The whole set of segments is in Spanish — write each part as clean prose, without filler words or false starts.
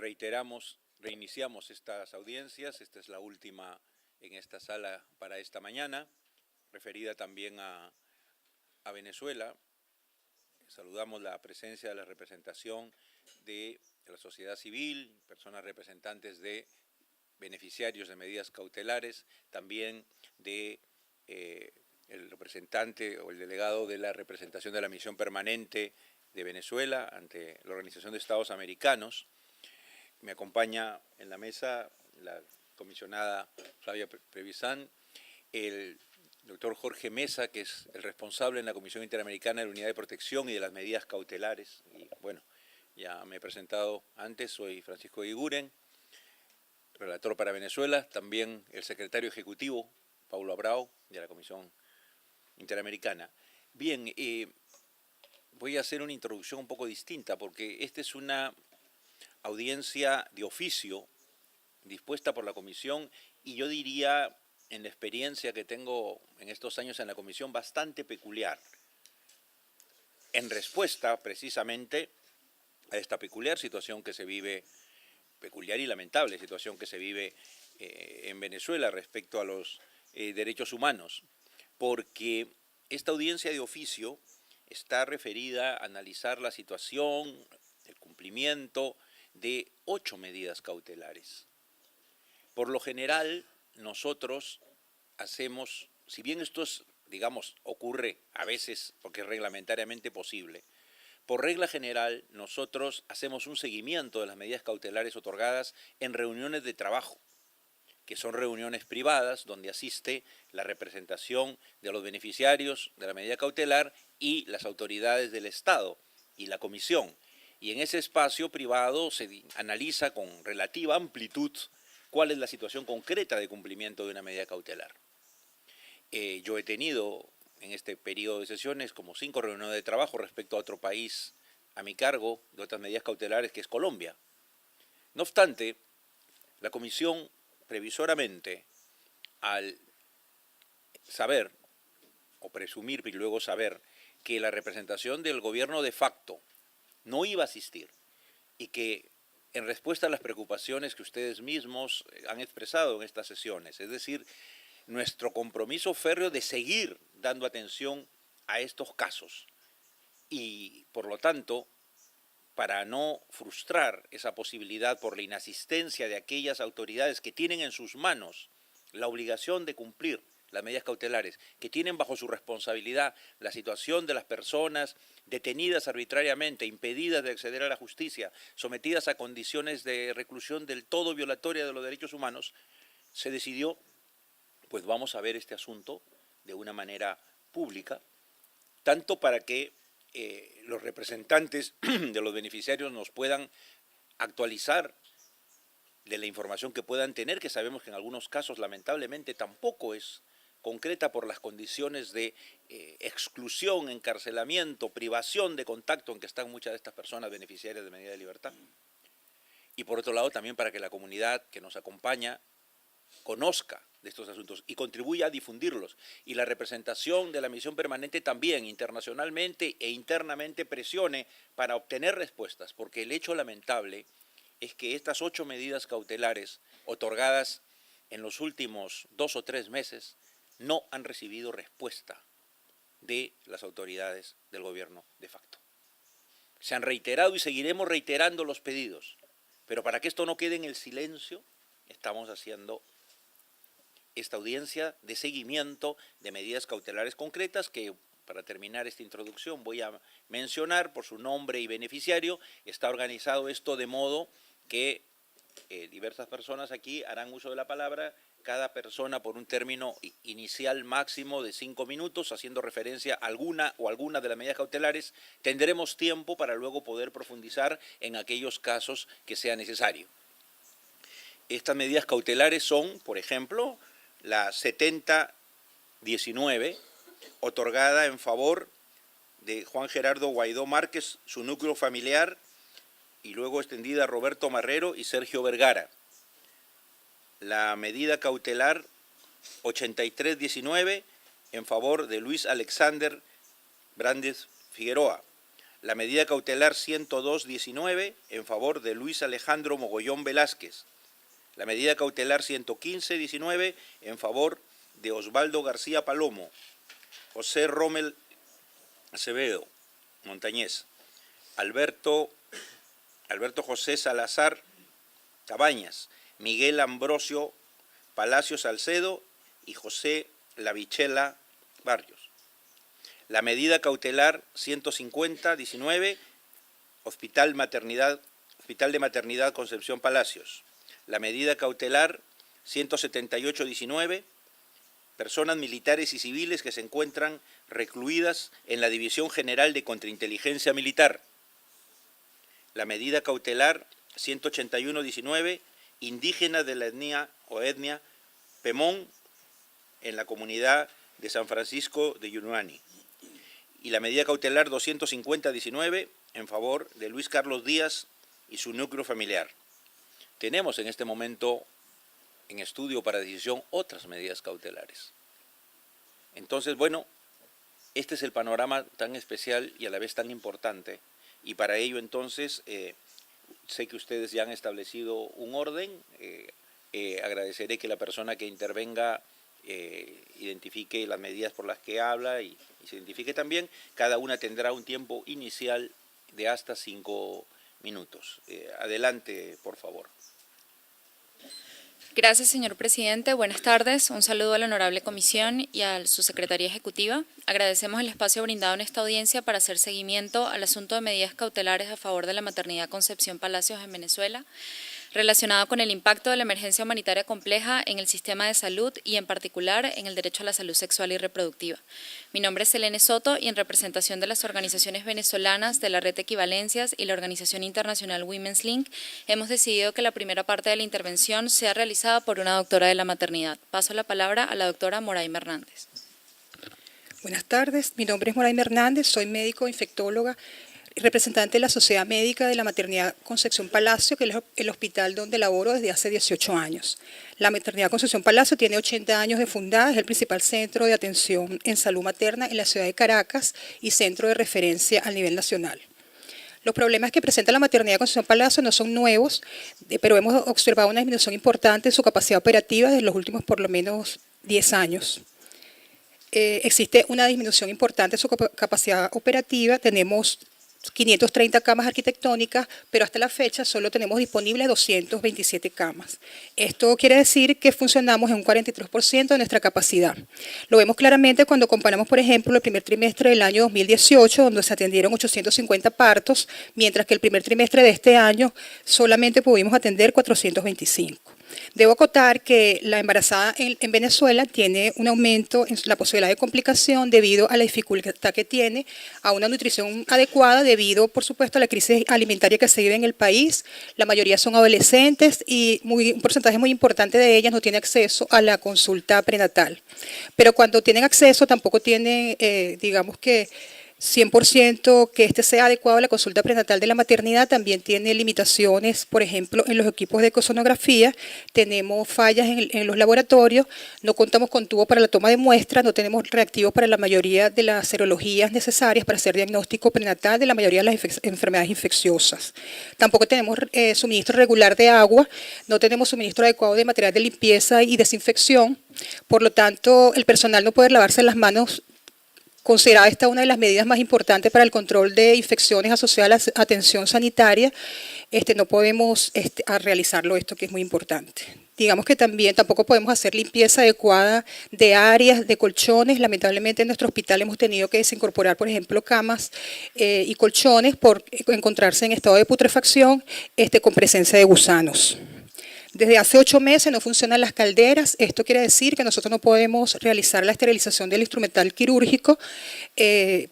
reiniciamos estas audiencias. Esta es la última en esta sala para esta mañana, referida también a Venezuela. Saludamos la presencia de la representación de la sociedad civil, personas representantes de beneficiarios de medidas cautelares, también de el representante o el delegado de la representación de la misión permanente de Venezuela ante la Organización de Estados Americanos. Me acompaña en la mesa la comisionada Flavia Previsán, el doctor Jorge Mesa, que es el responsable en la Comisión Interamericana de la Unidad de Protección y de las Medidas Cautelares. Y bueno, ya me he presentado antes, soy Francisco Eguiguren, relator para Venezuela, también el secretario ejecutivo, Paulo Abrao, de la Comisión Interamericana. Bien, voy a hacer una introducción un poco distinta, porque esta es una audiencia de oficio dispuesta por la Comisión, y yo diría, en la experiencia que tengo en estos años en la Comisión, bastante peculiar, en respuesta precisamente a esta peculiar situación que se vive, peculiar y lamentable situación que se vive en Venezuela respecto a los derechos humanos, porque esta audiencia de oficio está referida a analizar la situación, el cumplimiento de 8 medidas cautelares. Por lo general, nosotros hacemos, si bien esto es, digamos, ocurre a veces porque es reglamentariamente posible, por regla general nosotros hacemos un seguimiento de las medidas cautelares otorgadas en reuniones de trabajo, que son reuniones privadas donde asiste la representación de los beneficiarios de la medida cautelar y las autoridades del Estado y la Comisión. Y en ese espacio privado se analiza con relativa amplitud cuál es la situación concreta de cumplimiento de una medida cautelar. Yo he tenido en este periodo de sesiones como 5 reuniones de trabajo respecto a otro país a mi cargo de otras medidas cautelares, que es Colombia. No obstante, la Comisión previsoramente, al saber o presumir y luego saber que la representación del gobierno de facto no iba a asistir y que en respuesta a las preocupaciones que ustedes mismos han expresado en estas sesiones, es decir, nuestro compromiso férreo de seguir dando atención a estos casos y, por lo tanto, para no frustrar esa posibilidad por la inasistencia de aquellas autoridades que tienen en sus manos la obligación de cumplir las medidas cautelares, que tienen bajo su responsabilidad la situación de las personas detenidas arbitrariamente, impedidas de acceder a la justicia, sometidas a condiciones de reclusión del todo violatorias de los derechos humanos, se decidió, pues vamos a ver este asunto de una manera pública, tanto para que los representantes de los beneficiarios nos puedan actualizar de la información que puedan tener, que sabemos que en algunos casos lamentablemente tampoco es concreta por las condiciones de exclusión, encarcelamiento, privación de contacto en que están muchas de estas personas beneficiarias de medida de libertad. Y por otro lado también para que la comunidad que nos acompaña conozca de estos asuntos y contribuya a difundirlos. Y la representación de la misión permanente también internacionalmente e internamente presione para obtener respuestas, porque el hecho lamentable es que estas 8 medidas cautelares otorgadas en los últimos 2 o 3 meses no han recibido respuesta de las autoridades del gobierno de facto. Se han reiterado y seguiremos reiterando los pedidos, pero para que esto no quede en el silencio, estamos haciendo esta audiencia de seguimiento de medidas cautelares concretas que, para terminar esta introducción, voy a mencionar por su nombre y beneficiario. Está organizado esto de modo que diversas personas aquí harán uso de la palabra, cada persona por un término inicial máximo de 5 minutos, haciendo referencia a alguna o algunas de las medidas cautelares. Tendremos tiempo para luego poder profundizar en aquellos casos que sea necesario. Estas medidas cautelares son, por ejemplo, la 7019, otorgada en favor de Juan Gerardo Guaidó Márquez, su núcleo familiar, y luego extendida a Roberto Marrero y Sergio Vergara. La medida cautelar 8319, en favor de Luis Alexander Brandes Figueroa. La medida cautelar 102-19 en favor de Luis Alejandro Mogollón Velázquez. La medida cautelar 115-19 en favor de Osvaldo García Palomo, José Rommel Acevedo Montañez, Alberto José Salazar Cabañas, Miguel Ambrosio Palacio Salcedo y José Lavichela Barrios. La medida cautelar 150-19, Hospital de Maternidad Concepción Palacios. La medida cautelar 178-19, personas militares y civiles que se encuentran recluidas en la División General de Contrainteligencia Militar. La medida cautelar 181-19, indígenas de la etnia Pemón en la comunidad de San Francisco de Yunuani. Y la medida cautelar 250-19 en favor de Luis Carlos Díaz y su núcleo familiar. Tenemos en este momento en estudio para decisión otras medidas cautelares. Entonces, bueno, este es el panorama tan especial y a la vez tan importante, y para ello entonces sé que ustedes ya han establecido un orden. Agradeceré que la persona que intervenga identifique las medidas por las que habla y se identifique también. Cada una tendrá un tiempo inicial de hasta 5 minutos. Adelante, por favor. Gracias, señor presidente. Buenas tardes. Un saludo a la honorable comisión y a su secretaría ejecutiva. Agradecemos el espacio brindado en esta audiencia para hacer seguimiento al asunto de medidas cautelares a favor de la maternidad Concepción Palacios en Venezuela, relacionado con el impacto de la emergencia humanitaria compleja en el sistema de salud y en particular en el derecho a la salud sexual y reproductiva. Mi nombre es Selene Soto y en representación de las organizaciones venezolanas de la Red de Equivalencias y la Organización Internacional Women's Link, hemos decidido que la primera parte de la intervención sea realizada por una doctora de la maternidad. Paso la palabra a la doctora Moraima Hernández. Buenas tardes, mi nombre es Moraima Hernández, soy médico infectóloga, representante de la Sociedad Médica de la Maternidad Concepción Palacio, que es el hospital donde laboro desde hace 18 años. La Maternidad Concepción Palacio tiene 80 años de fundada, es el principal centro de atención en salud materna en la ciudad de Caracas y centro de referencia a nivel nacional. Los problemas que presenta la Maternidad Concepción Palacio no son nuevos, pero hemos observado una disminución importante en su capacidad operativa desde los últimos por lo menos 10 años. Existe una disminución importante en su capacidad operativa, tenemos 530 camas arquitectónicas, pero hasta la fecha solo tenemos disponibles 227 camas. Esto quiere decir que funcionamos en un 43% de nuestra capacidad. Lo vemos claramente cuando comparamos, por ejemplo, el primer trimestre del año 2018, donde se atendieron 850 partos, mientras que el primer trimestre de este año solamente pudimos atender 425. Debo acotar que la embarazada en Venezuela tiene un aumento en la posibilidad de complicación debido a la dificultad que tiene a una nutrición adecuada debido, por supuesto, a la crisis alimentaria que se vive en el país. La mayoría son adolescentes y un porcentaje muy importante de ellas no tiene acceso a la consulta prenatal. Pero cuando tienen acceso tampoco tienen, digamos que 100% que este sea adecuado a la consulta prenatal de la maternidad. También tiene limitaciones, por ejemplo, en los equipos de ecosonografía, tenemos fallas en los laboratorios, no contamos con tubo para la toma de muestras, no tenemos reactivos para la mayoría de las serologías necesarias para hacer diagnóstico prenatal de la mayoría de las enfermedades infecciosas. Tampoco tenemos suministro regular de agua, no tenemos suministro adecuado de material de limpieza y desinfección, por lo tanto, el personal no puede lavarse las manos. Considerada esta una de las medidas más importantes para el control de infecciones asociadas a la atención sanitaria, no podemos realizarlo esto que es muy importante. Digamos que tampoco podemos hacer limpieza adecuada de áreas, de colchones. Lamentablemente en nuestro hospital hemos tenido que desincorporar, por ejemplo, camas y colchones por encontrarse en estado de putrefacción con presencia de gusanos. Desde hace 8 meses no funcionan las calderas. Esto quiere decir que nosotros no podemos realizar la esterilización del instrumental quirúrgico.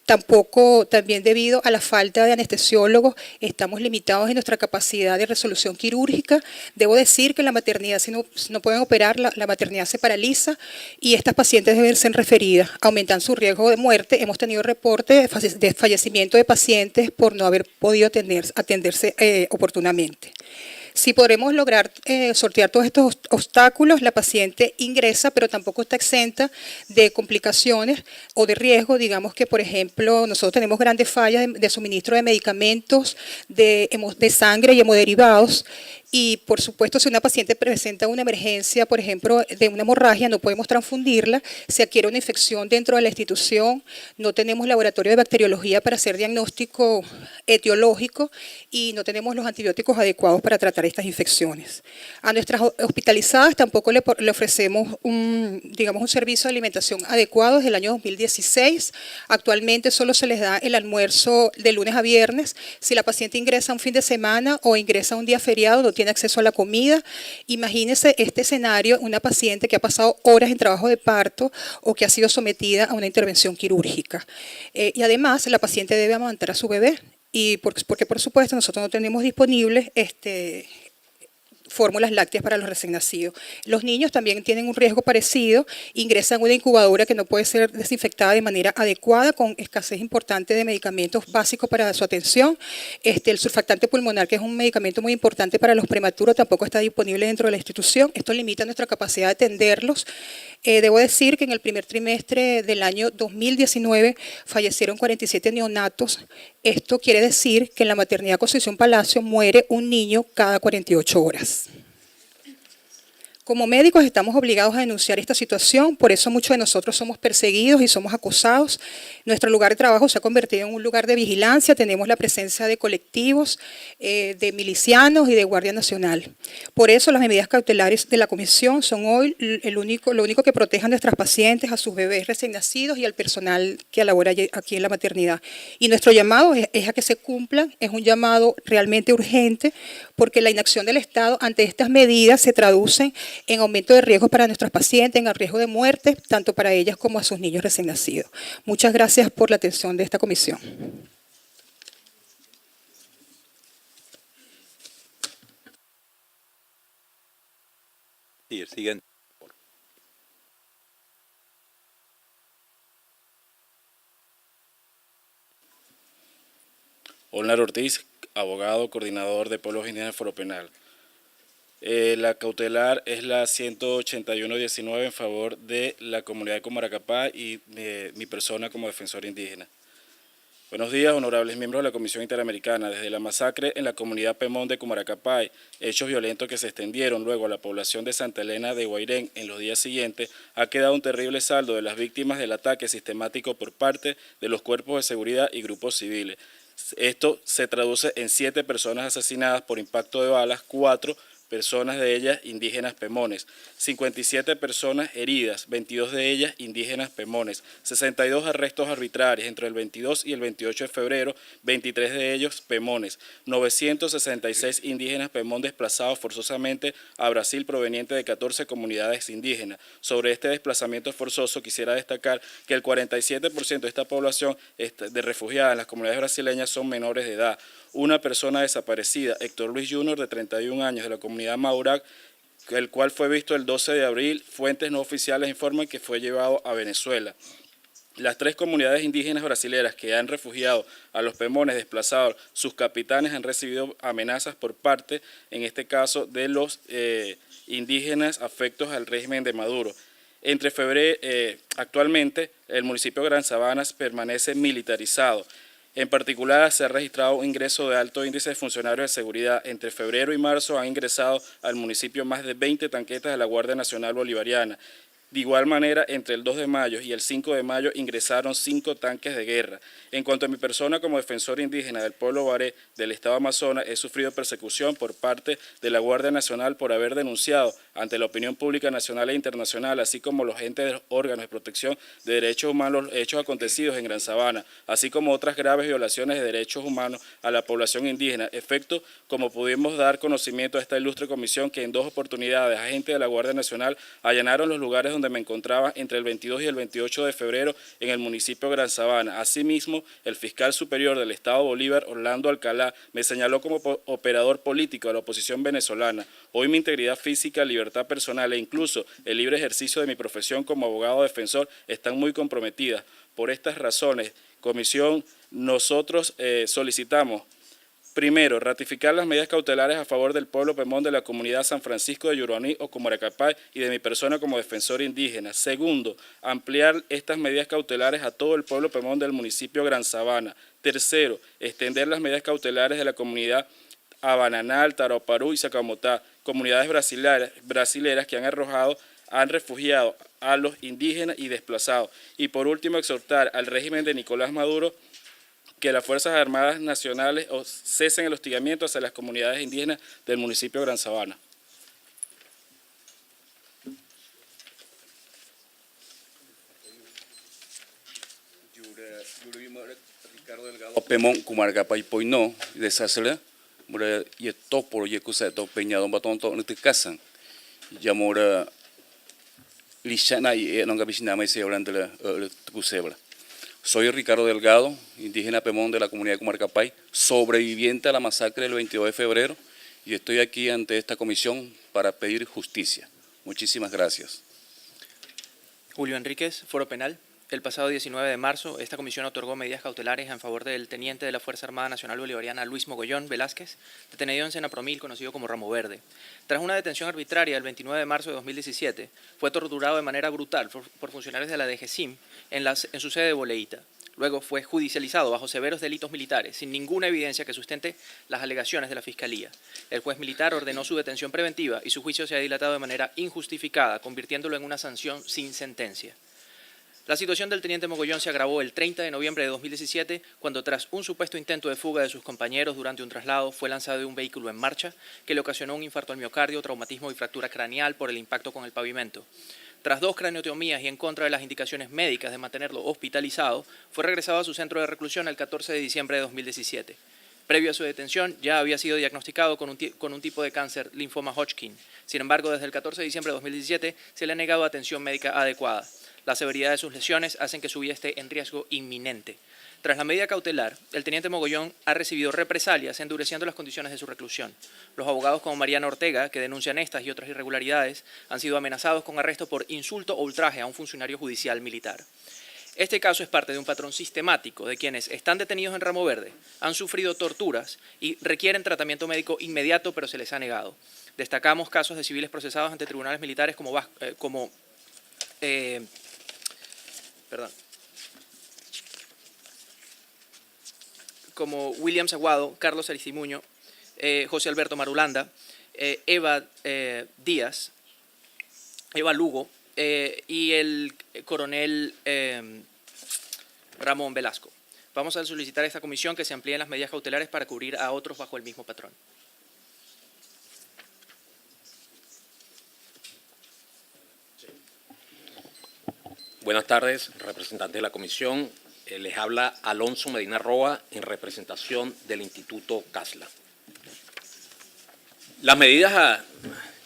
Tampoco, también debido a la falta de anestesiólogos, estamos limitados en nuestra capacidad de resolución quirúrgica. Debo decir que la maternidad, si no pueden operar, la maternidad se paraliza y estas pacientes deben ser referidas. Aumentan su riesgo de muerte. Hemos tenido reportes de fallecimiento de pacientes por no haber podido atenderse oportunamente. Si podremos lograr sortear todos estos obstáculos, la paciente ingresa, pero tampoco está exenta de complicaciones o de riesgo. Digamos que, por ejemplo, nosotros tenemos grandes fallas de suministro de medicamentos, de sangre y hemoderivados. Y, por supuesto, si una paciente presenta una emergencia, por ejemplo, de una hemorragia, no podemos transfundirla. Se adquiere una infección dentro de la institución, no tenemos laboratorio de bacteriología para hacer diagnóstico etiológico y no tenemos los antibióticos adecuados para tratar estas infecciones. A nuestras hospitalizadas tampoco le ofrecemos un servicio de alimentación adecuado desde el año 2016. Actualmente solo se les da el almuerzo de lunes a viernes. Si la paciente ingresa un fin de semana o ingresa un día feriado, no tiene acceso a la comida. Imagínense este escenario, una paciente que ha pasado horas en trabajo de parto o que ha sido sometida a una intervención quirúrgica. Y además la paciente debe amamantar a su bebé, y porque por supuesto nosotros no tenemos disponibles fórmulas lácteas para los recién nacidos. Los niños también tienen un riesgo parecido, ingresan a una incubadora que no puede ser desinfectada de manera adecuada, con escasez importante de medicamentos básicos para su atención. El surfactante pulmonar, que es un medicamento muy importante para los prematuros, tampoco está disponible dentro de la institución. Esto limita nuestra capacidad de atenderlos. Debo decir que en el primer trimestre del año 2019 fallecieron 47 neonatos. Esto quiere decir que en la maternidad Concepción Palacio muere un niño cada 48 horas. Como médicos estamos obligados a denunciar esta situación, por eso muchos de nosotros somos perseguidos y somos acosados. Nuestro lugar de trabajo se ha convertido en un lugar de vigilancia, tenemos la presencia de colectivos, de milicianos y de Guardia Nacional. Por eso las medidas cautelares de la comisión son hoy lo único que protege a nuestras pacientes, a sus bebés recién nacidos y al personal que labora aquí en la maternidad. Y nuestro llamado es a que se cumplan, es un llamado realmente urgente, porque la inacción del Estado ante estas medidas se traducen en aumento de riesgos para nuestras pacientes, en riesgo de muerte, tanto para ellas como a sus niños recién nacidos. Muchas gracias por la atención de esta comisión. Sí, el siguiente. Olnar Ortiz, abogado, coordinador de Pueblos Indígenas Foro Penal. La cautelar es la 181-19 en favor de la comunidad de Comaracapá y de mi persona como defensor indígena. Buenos días, honorables miembros de la Comisión Interamericana. Desde la masacre en la comunidad Pemón de Comaracapá, hechos violentos que se extendieron luego a la población de Santa Elena de Guairén en los días siguientes, ha quedado un terrible saldo de las víctimas del ataque sistemático por parte de los cuerpos de seguridad y grupos civiles. Esto se traduce en 7 personas asesinadas por impacto de balas, 4 personas de ellas indígenas pemones, 57 personas heridas, 22 de ellas indígenas pemones, 62 arrestos arbitrarios entre el 22 y el 28 de febrero, 23 de ellos pemones, 966 indígenas pemón desplazados forzosamente a Brasil provenientes de 14 comunidades indígenas. Sobre este desplazamiento forzoso quisiera destacar que el 47% de esta población de refugiadas en las comunidades brasileñas son menores de edad. Una persona desaparecida, Héctor Luis Jr., de 31 años, de la comunidad Maurac, el cual fue visto el 12 de abril. Fuentes no oficiales informan que fue llevado a Venezuela. Las 3 comunidades indígenas brasileras que han refugiado a los pemones desplazados, sus capitanes han recibido amenazas por parte, en este caso, de los indígenas afectos al régimen de Maduro. Actualmente, el municipio de Gran Sabanas permanece militarizado. En particular, se ha registrado un ingreso de alto índice de funcionarios de seguridad. Entre febrero y marzo han ingresado al municipio más de 20 tanquetas de la Guardia Nacional Bolivariana. De igual manera, entre el 2 de mayo y el 5 de mayo ingresaron 5 tanques de guerra. En cuanto a mi persona como defensor indígena del pueblo Baré del estado Amazonas, he sufrido persecución por parte de la Guardia Nacional por haber denunciado ante la opinión pública nacional e internacional, así como los entes de los órganos de protección de derechos humanos, los hechos acontecidos en Gran Sabana, así como otras graves violaciones de derechos humanos a la población indígena. Efecto, como pudimos dar conocimiento a esta ilustre comisión, que en 2 oportunidades agentes de la Guardia Nacional allanaron los lugares donde me encontraba entre el 22 y el 28 de febrero en el municipio de Gran Sabana. Asimismo, el fiscal superior del Estado Bolívar, Orlando Alcalá, me señaló como operador político de la oposición venezolana. Hoy mi integridad física, libertad personal e incluso el libre ejercicio de mi profesión como abogado defensor están muy comprometidas. Por estas razones, comisión, nosotros solicitamos Primero, ratificar las medidas cautelares a favor del pueblo Pemón de la comunidad San Francisco de Yuruaní o Comaracapay y de mi persona como defensor indígena. Segundo, ampliar estas medidas cautelares a todo el pueblo Pemón del municipio Gran Sabana. Tercero, extender las medidas cautelares de la comunidad Abananal, Taraparú y Sacamotá, comunidades brasileras que han refugiado a los indígenas y desplazados. Y por último, exhortar al régimen de Nicolás Maduro que las Fuerzas Armadas Nacionales cesen el hostigamiento hacia las comunidades indígenas del municipio de Gran Sabana. Ricardo Delgado Pemón, Comaracapay, Poino, de Sasela, mora y topo y cuseto peñado batón to nete casan. Ya mora lishana y no gabisina mai se hablando de cusebra. Soy Ricardo Delgado, indígena Pemón de la comunidad de Comaracapay, sobreviviente a la masacre del 22 de febrero y estoy aquí ante esta comisión para pedir justicia. Muchísimas gracias. Julio Enríquez, Foro Penal. El pasado 19 de marzo, esta comisión otorgó medidas cautelares en favor del teniente de la Fuerza Armada Nacional Bolivariana Luis Mogollón Velázquez, detenido en Senapromil, conocido como Ramo Verde. Tras una detención arbitraria el 29 de marzo de 2017, fue torturado de manera brutal por funcionarios de la DGCIM en su sede de Boleíta. Luego fue judicializado bajo severos delitos militares, sin ninguna evidencia que sustente las alegaciones de la Fiscalía. El juez militar ordenó su detención preventiva y su juicio se ha dilatado de manera injustificada, convirtiéndolo en una sanción sin sentencia. La situación del teniente Mogollón se agravó el 30 de noviembre de 2017, cuando tras un supuesto intento de fuga de sus compañeros durante un traslado, fue lanzado de un vehículo en marcha que le ocasionó un infarto al miocardio, traumatismo y fractura craneal por el impacto con el pavimento. Tras 2 craniotomías y en contra de las indicaciones médicas de mantenerlo hospitalizado, fue regresado a su centro de reclusión el 14 de diciembre de 2017. Previo a su detención, ya había sido diagnosticado con un tipo de cáncer, linfoma Hodgkin. Sin embargo, desde el 14 de diciembre de 2017 se le ha negado atención médica adecuada. La severidad de sus lesiones hacen que su vida esté en riesgo inminente. Tras la medida cautelar, el teniente Mogollón ha recibido represalias, endureciendo las condiciones de su reclusión. Los abogados como Mariana Ortega, que denuncian estas y otras irregularidades, han sido amenazados con arresto por insulto o ultraje a un funcionario judicial militar. Este caso es parte de un patrón sistemático de quienes están detenidos en Ramo Verde, han sufrido torturas y requieren tratamiento médico inmediato, pero se les ha negado. Destacamos casos de civiles procesados ante tribunales militares como Williams Aguado, Carlos Aristimuño, José Alberto Marulanda, Eva Díaz, Eva Lugo y el coronel Ramón Velasco. Vamos a solicitar a esta comisión que se amplíen las medidas cautelares para cubrir a otros bajo el mismo patrón. Buenas tardes, representantes de la comisión. Les habla Alonso Medina Roa en representación del Instituto CASLA. Las medidas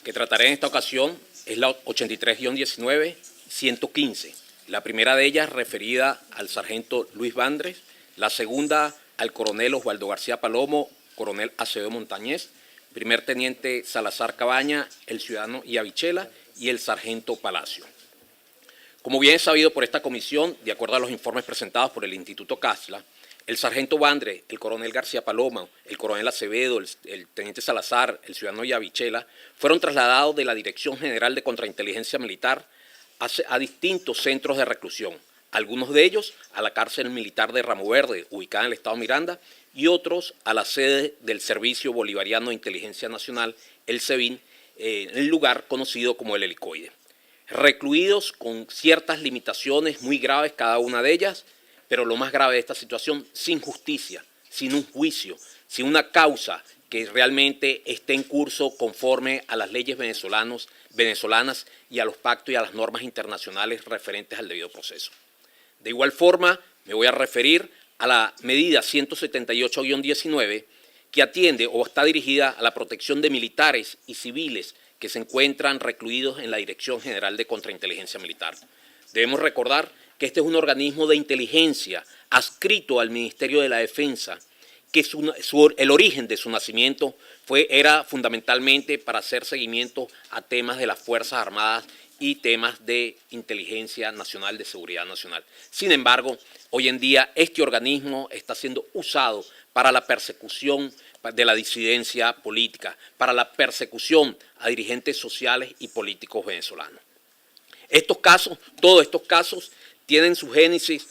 que trataré en esta ocasión es la 83-19-115. La primera de ellas referida al sargento Luis Vandres, la segunda al coronel Osvaldo García Palomo, coronel Acevedo Montañez, primer teniente Salazar Cabaña, el ciudadano Iavichela y el sargento Palacio. Como bien es sabido por esta comisión, de acuerdo a los informes presentados por el Instituto CASLA, el sargento Vandres, el coronel García Paloma, el coronel Acevedo, el teniente Salazar, el ciudadano Iavichela, fueron trasladados de la Dirección General de Contrainteligencia Militar a distintos centros de reclusión, algunos de ellos a la cárcel militar de Ramo Verde, ubicada en el estado Miranda, y otros a la sede del Servicio Bolivariano de Inteligencia Nacional, el SEBIN, en el lugar conocido como el Helicoide. Recluidos con ciertas limitaciones muy graves, cada una de ellas, pero lo más grave de esta situación, sin justicia, sin un juicio, sin una causa que realmente esté en curso conforme a las leyes venezolanas y a los pactos y a las normas internacionales referentes al debido proceso. De igual forma, me voy a referir a la medida 178-19, que atiende o está dirigida a la protección de militares y civiles que se encuentran recluidos en la Dirección General de Contrainteligencia Militar. Debemos recordar que este es un organismo de inteligencia adscrito al Ministerio de la Defensa, que el origen de su nacimiento era fundamentalmente para hacer seguimiento a temas de las Fuerzas Armadas y temas de inteligencia nacional, de seguridad nacional. Sin embargo, hoy en día este organismo está siendo usado para la persecución, de la disidencia política, para la persecución a dirigentes sociales y políticos venezolanos. Estos casos, todos estos casos, tienen su génesis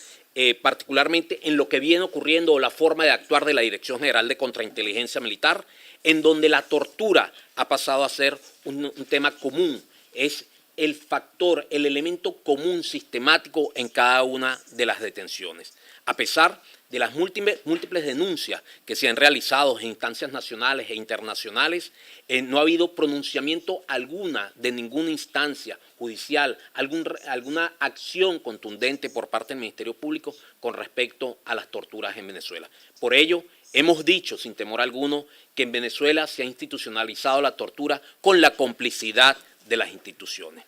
particularmente en lo que viene ocurriendo o la forma de actuar de la Dirección General de Contrainteligencia Militar, en donde la tortura ha pasado a ser un tema común, es el factor, el elemento común sistemático en cada una de las detenciones. A pesar de las múltiples denuncias que se han realizado en instancias nacionales e internacionales, no ha habido pronunciamiento alguna de ninguna instancia judicial, alguna acción contundente por parte del Ministerio Público con respecto a las torturas en Venezuela. Por ello, hemos dicho sin temor alguno que en Venezuela se ha institucionalizado la tortura con la complicidad de las instituciones.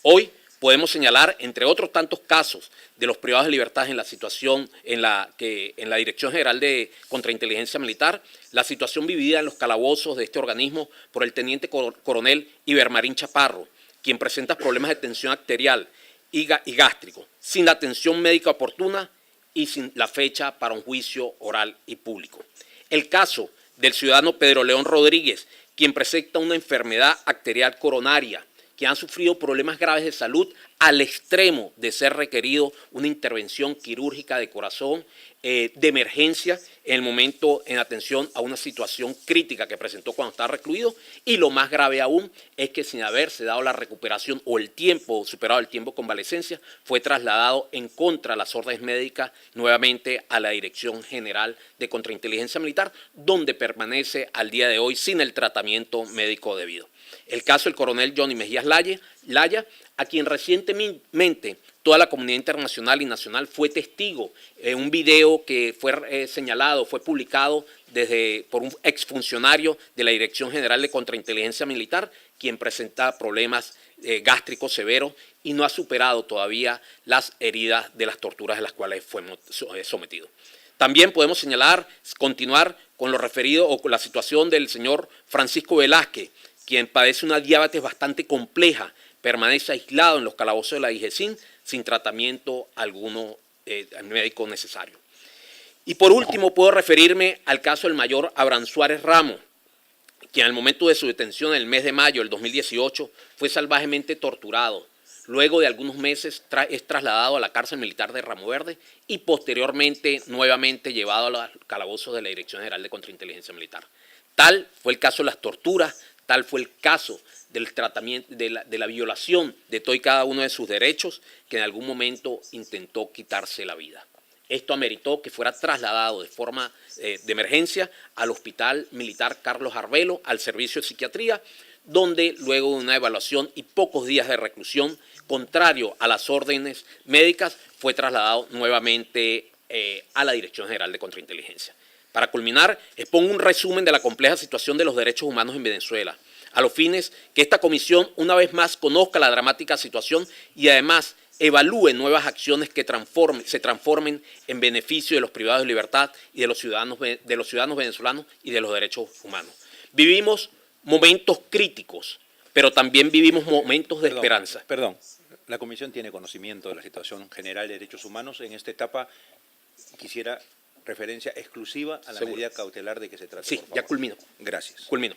Hoy podemos señalar, entre otros tantos casos de los privados de libertad en la situación en la Dirección General de Contrainteligencia Militar, la situación vivida en los calabozos de este organismo por el teniente coronel Ibermarín Chaparro, quien presenta problemas de tensión arterial y gástrico, sin la atención médica oportuna y sin la fecha para un juicio oral y público. El caso del ciudadano Pedro León Rodríguez, quien presenta una enfermedad arterial coronaria, que han sufrido problemas graves de salud al extremo de ser requerido una intervención quirúrgica de corazón de emergencia en atención a una situación crítica que presentó cuando estaba recluido, y lo más grave aún es que sin haberse dado la recuperación o superado el tiempo de convalecencia, fue trasladado en contra de las órdenes médicas nuevamente a la Dirección General de Contrainteligencia Militar, donde permanece al día de hoy sin el tratamiento médico debido. El caso del coronel Johnny Mejías Laya, a quien recientemente toda la comunidad internacional y nacional fue testigo en un video que fue señalado, fue publicado por un exfuncionario de la Dirección General de Contrainteligencia Militar, quien presenta problemas gástricos severos y no ha superado todavía las heridas de las torturas de las cuales fue sometido. También podemos continuar con lo referido o con la situación del señor Francisco Velázquez, quien padece una diabetes bastante compleja, permanece aislado en los calabozos de la DIGESIN sin tratamiento alguno médico necesario. Y por último, puedo referirme al caso del mayor Abraham Suárez Ramos, quien al momento de su detención en el mes de mayo del 2018 fue salvajemente torturado. Luego de algunos meses es trasladado a la cárcel militar de Ramo Verde y posteriormente nuevamente llevado a los calabozos de la Dirección General de Contrainteligencia Militar. Tal fue el caso de las torturas, tal fue el caso del tratamiento, de la violación de todo y cada uno de sus derechos, que en algún momento intentó quitarse la vida. Esto ameritó que fuera trasladado de forma de emergencia al Hospital Militar Carlos Arbelo, al servicio de psiquiatría, donde luego de una evaluación y pocos días de reclusión, contrario a las órdenes médicas, fue trasladado nuevamente a la Dirección General de Contrainteligencia. Para culminar, expongo un resumen de la compleja situación de los derechos humanos en Venezuela, a los fines que esta comisión una vez más conozca la dramática situación y además evalúe nuevas acciones que se transformen en beneficio de los privados de libertad y de los ciudadanos venezolanos y de los derechos humanos. Vivimos momentos críticos, pero también vivimos momentos de esperanza. Perdón, la Comisión tiene conocimiento de la situación general de derechos humanos. En esta etapa quisiera referencia exclusiva a la medida cautelar de que se trata. Sí, ya culmino. Gracias. Culmino.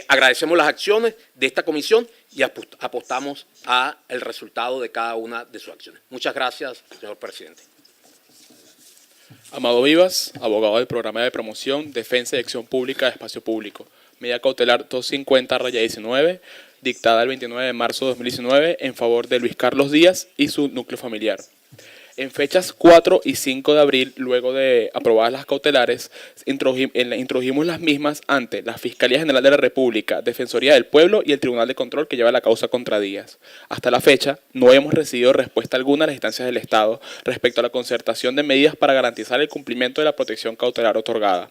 Agradecemos las acciones de esta comisión y apostamos al resultado de cada una de sus acciones. Muchas gracias, señor presidente. Amado Vivas, abogado del Programa de Promoción, Defensa y Acción Pública de Espacio Público. Medida cautelar 250-19, dictada el 29 de marzo de 2019 en favor de Luis Carlos Díaz y su núcleo familiar. En fechas 4 y 5 de abril, luego de aprobadas las cautelares, introdujimos las mismas ante la Fiscalía General de la República, Defensoría del Pueblo y el Tribunal de Control que lleva la causa contra Díaz. Hasta la fecha, no hemos recibido respuesta alguna a las instancias del Estado respecto a la concertación de medidas para garantizar el cumplimiento de la protección cautelar otorgada.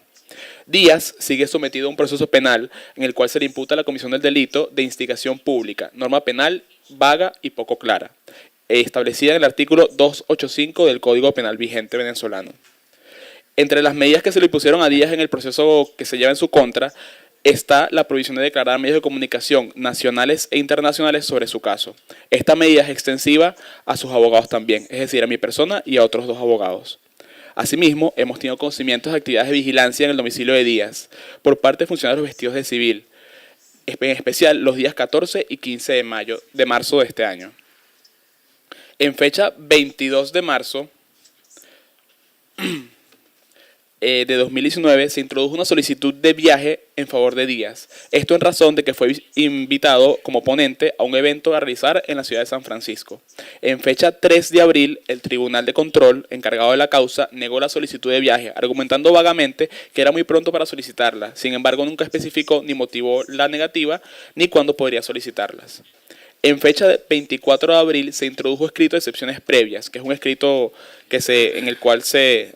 Díaz sigue sometido a un proceso penal en el cual se le imputa a la comisión del delito de instigación pública, norma penal vaga y poco clara, establecida en el artículo 285 del Código Penal vigente venezolano. Entre las medidas que se le impusieron a Díaz en el proceso que se lleva en su contra está la prohibición de declarar a medios de comunicación nacionales e internacionales sobre su caso. Esta medida es extensiva a sus abogados también, es decir, a mi persona y a otros 2 abogados. Asimismo, hemos tenido conocimientos de actividades de vigilancia en el domicilio de Díaz por parte de funcionarios vestidos de civil, en especial los días 14 y 15 de marzo de este año. En fecha 22 de marzo de 2019 se introdujo una solicitud de viaje en favor de Díaz. Esto en razón de que fue invitado como ponente a un evento a realizar en la ciudad de San Francisco. En fecha 3 de abril, el Tribunal de Control, encargado de la causa, negó la solicitud de viaje, argumentando vagamente que era muy pronto para solicitarla. Sin embargo, nunca especificó ni motivó la negativa ni cuándo podría solicitarlas. En fecha de 24 de abril se introdujo escrito de excepciones previas, que es un escrito en el cual se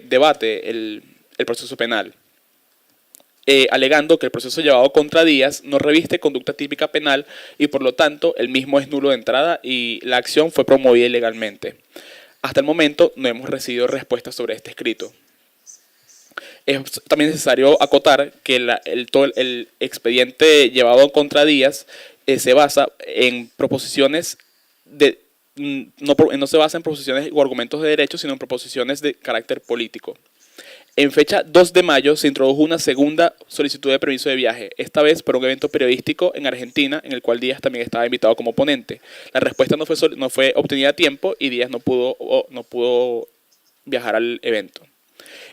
debate el proceso penal, alegando que el proceso llevado contra Díaz no reviste conducta típica penal y por lo tanto el mismo es nulo de entrada y la acción fue promovida ilegalmente. Hasta el momento no hemos recibido respuesta sobre este escrito. Es también necesario acotar que el expediente llevado contra Díaz se basa en proposiciones no se basa en proposiciones o argumentos de derecho, sino en proposiciones de carácter político. En fecha 2 de mayo se introdujo una segunda solicitud de permiso de viaje, esta vez por un evento periodístico en Argentina, en el cual Díaz también estaba invitado como ponente. La respuesta no fue obtenida a tiempo y Díaz no pudo viajar al evento.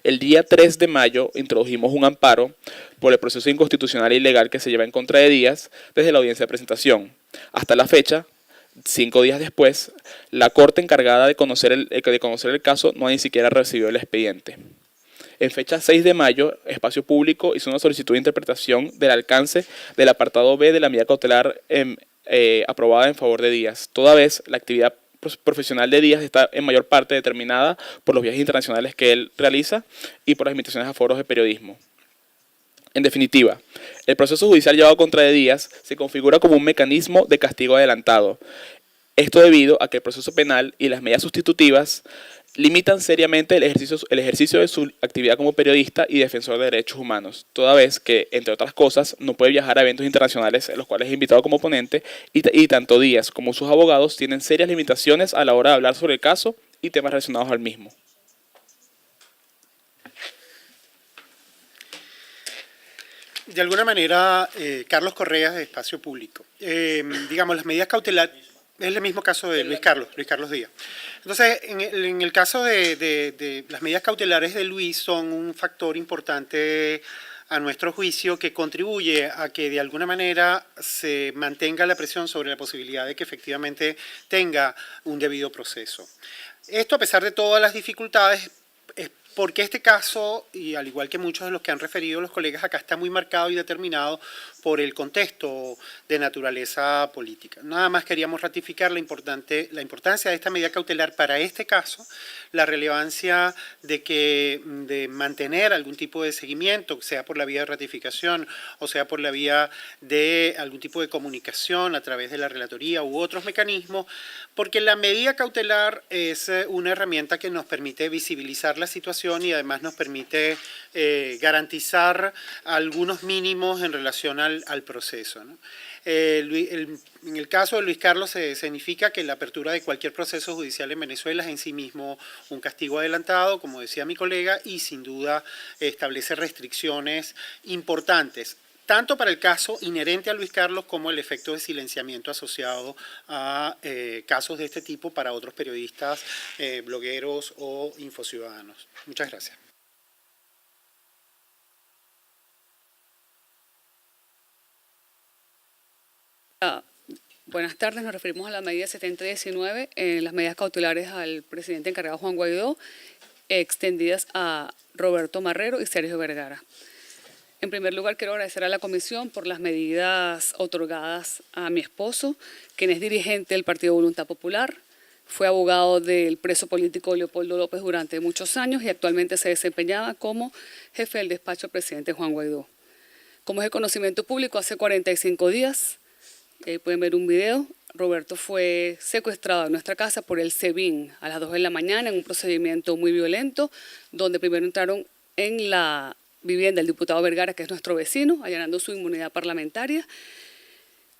El día 3 de mayo introdujimos un amparo por el proceso inconstitucional e ilegal que se lleva en contra de Díaz desde la audiencia de presentación. Hasta la fecha, 5 días después, la Corte encargada de conocer el caso no ni siquiera recibió el expediente. En fecha 6 de mayo, Espacio Público hizo una solicitud de interpretación del alcance del apartado B de la medida cautelar aprobada en favor de Díaz, toda vez la actividad profesional de Díaz está en mayor parte determinada por los viajes internacionales que él realiza y por las invitaciones a foros de periodismo. En definitiva, el proceso judicial llevado contra Díaz se configura como un mecanismo de castigo adelantado. Esto debido a que el proceso penal y las medidas sustitutivas limitan seriamente el ejercicio de su actividad como periodista y defensor de derechos humanos, toda vez que, entre otras cosas, no puede viajar a eventos internacionales en los cuales es invitado como ponente y tanto Díaz como sus abogados tienen serias limitaciones a la hora de hablar sobre el caso y temas relacionados al mismo. De alguna manera, Carlos Correa de Espacio Público. Digamos, las medidas cautelares, es el mismo caso de Luis Carlos Díaz. Entonces, en el caso de las medidas cautelares de Luis son un factor importante a nuestro juicio que contribuye a que de alguna manera se mantenga la presión sobre la posibilidad de que efectivamente tenga un debido proceso. Esto, a pesar de todas las dificultades, porque este caso, y al igual que muchos de los que han referido los colegas acá, está muy marcado y determinado por el contexto de naturaleza política. Nada más queríamos ratificar la importancia de esta medida cautelar para este caso, la relevancia de mantener algún tipo de seguimiento, sea por la vía de ratificación o sea por la vía de algún tipo de comunicación a través de la relatoría u otros mecanismos, porque la medida cautelar es una herramienta que nos permite visibilizar la situación y además nos permite garantizar algunos mínimos en relación al proceso, ¿no? En el caso de Luis Carlos se significa que la apertura de cualquier proceso judicial en Venezuela es en sí mismo un castigo adelantado, como decía mi colega, y sin duda establece restricciones importantes, tanto para el caso inherente a Luis Carlos como el efecto de silenciamiento asociado a casos de este tipo para otros periodistas, blogueros o infociudadanos. Muchas gracias. Buenas tardes, nos referimos a la medida 7019, las medidas cautelares al presidente encargado Juan Guaidó, extendidas a Roberto Marrero y Sergio Vergara. En primer lugar, quiero agradecer a la comisión por las medidas otorgadas a mi esposo, quien es dirigente del Partido Voluntad Popular, fue abogado del preso político Leopoldo López durante muchos años y actualmente se desempeñaba como jefe del despacho del presidente Juan Guaidó. Como es de conocimiento público, hace 45 días, ahí pueden ver un video, Roberto fue secuestrado en nuestra casa por el SEBIN a las 2 de la mañana en un procedimiento muy violento, donde primero entraron en la vivienda del diputado Vergara, que es nuestro vecino, allanando su inmunidad parlamentaria.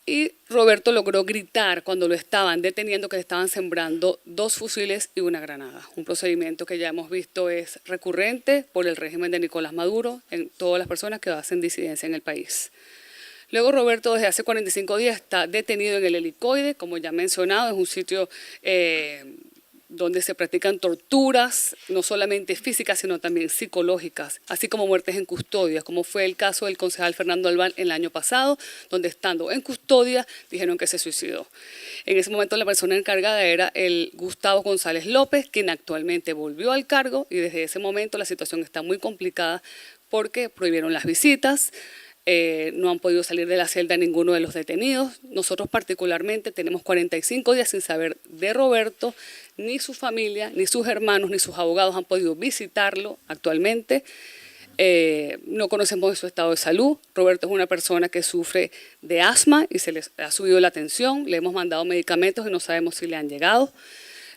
y Roberto logró gritar cuando lo estaban deteniendo que le estaban sembrando 2 fusiles y una granada. Un procedimiento que ya hemos visto es recurrente por el régimen de Nicolás Maduro en todas las personas que hacen disidencia en el país. Luego Roberto desde hace 45 días está detenido en el Helicoide, como ya he mencionado, es un sitio donde se practican torturas, no solamente físicas, sino también psicológicas, así como muertes en custodia, como fue el caso del concejal Fernando Albán el año pasado, donde estando en custodia dijeron que se suicidó. En ese momento la persona encargada era el Gustavo González López, quien actualmente volvió al cargo, y desde ese momento la situación está muy complicada porque prohibieron las visitas, no han podido salir de la celda ninguno de los detenidos. Nosotros particularmente tenemos 45 días sin saber de Roberto, ni su familia, ni sus hermanos, ni sus abogados han podido visitarlo actualmente. No conocemos de su estado de salud. Roberto es una persona que sufre de asma y se le ha subido la tensión. Le hemos mandado medicamentos y no sabemos si le han llegado.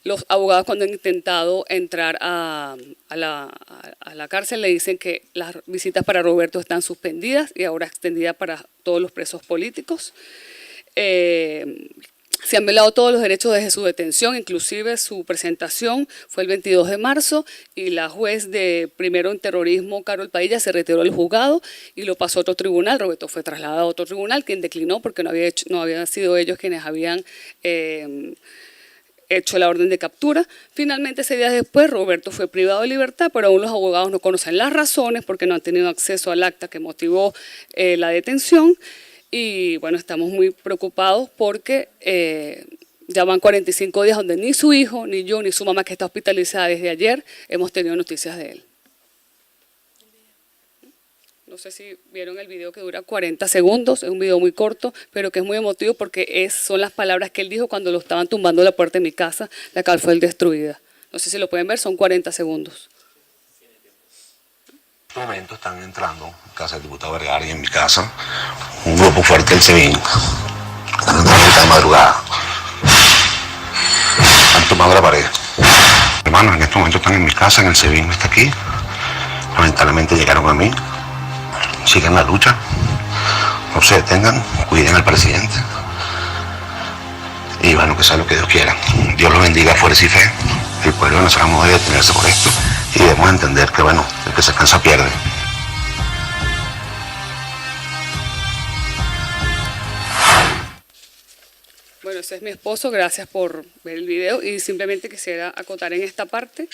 Los abogados, cuando han intentado entrar a la cárcel, le dicen que las visitas para Roberto están suspendidas y ahora extendidas para todos los presos políticos. Se han violado todos los derechos desde su detención, inclusive su presentación fue el 22 de marzo y la juez de primero en terrorismo, Carol Padilla, se retiró del juzgado y lo pasó a otro tribunal. Roberto fue trasladado a otro tribunal, quien declinó porque no habían sido ellos quienes habían hecho la orden de captura. Finalmente, 6 días después, Roberto fue privado de libertad, pero aún los abogados no conocen las razones porque no han tenido acceso al acta que motivó la detención. Y bueno, estamos muy preocupados porque ya van 45 días donde ni su hijo, ni yo, ni su mamá, que está hospitalizada desde ayer, hemos tenido noticias de él. No sé si vieron el video que dura 40 segundos, es un video muy corto, pero que es muy emotivo porque son las palabras que él dijo cuando lo estaban tumbando la puerta de mi casa, la cual fue destruida. No sé si lo pueden ver, son 40 segundos. En este momento están entrando en casa del diputado Vergara y en mi casa un grupo fuerte del SEBIN. Están entrando ahorita de madrugada. Han tomado la pared. Hermanos, en este momento están en mi casa, en el SEBIN está aquí. Lamentablemente llegaron a mí. Sigan la lucha. No se detengan. Cuiden al presidente. Y bueno, que sea lo que Dios quiera. Dios los bendiga, fuerza y fe. El pueblo venezolano no debe detenerse por esto. Y debemos entender que, bueno, el que se cansa pierde. Bueno, ese es mi esposo, gracias por ver el video y simplemente quisiera acotar en esta parte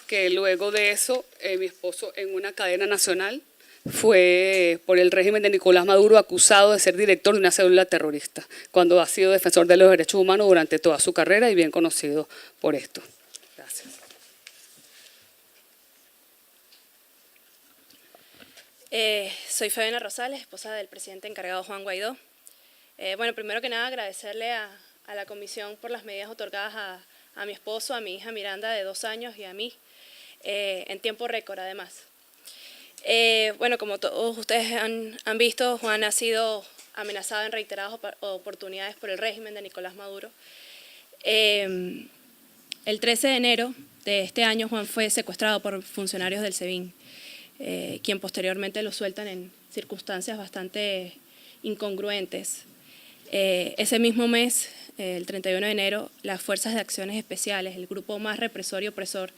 que luego de eso mi esposo en una cadena nacional fue por el régimen de Nicolás Maduro acusado de ser director de una célula terrorista, cuando ha sido defensor de los derechos humanos durante toda su carrera y bien conocido por esto. Gracias. Soy Fabiana Rosales, esposa del presidente encargado Juan Guaidó. Bueno, primero que nada agradecerle a la comisión por las medidas otorgadas a mi esposo, a mi hija Miranda de 2 años y a mí, en tiempo récord además. Bueno, como todos ustedes han visto, Juan ha sido amenazado en reiteradas oportunidades por el régimen de Nicolás Maduro. El 13 de enero de este año Juan fue secuestrado por funcionarios del SEBIN, quien posteriormente lo sueltan en circunstancias bastante incongruentes. Ese mismo mes, el 31 de enero, las Fuerzas de Acciones Especiales, el grupo más represor y opresor,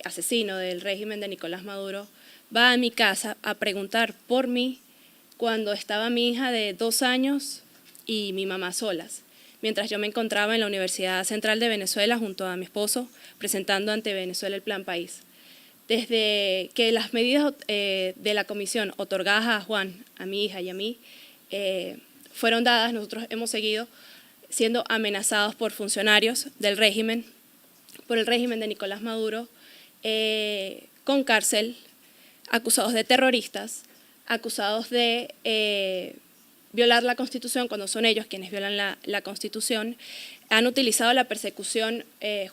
asesino del régimen de Nicolás Maduro, va a mi casa a preguntar por mí cuando estaba mi hija de 2 años y mi mamá solas, mientras yo me encontraba en la Universidad Central de Venezuela junto a mi esposo, presentando ante Venezuela el Plan País. Desde que las medidas de la comisión otorgadas a Juan, a mi hija y a mí, fueron dadas, nosotros hemos seguido siendo amenazados por funcionarios del régimen, por el régimen de Nicolás Maduro, con cárcel, acusados de terroristas, acusados de violar la Constitución cuando son ellos quienes violan la Constitución. Han utilizado la persecución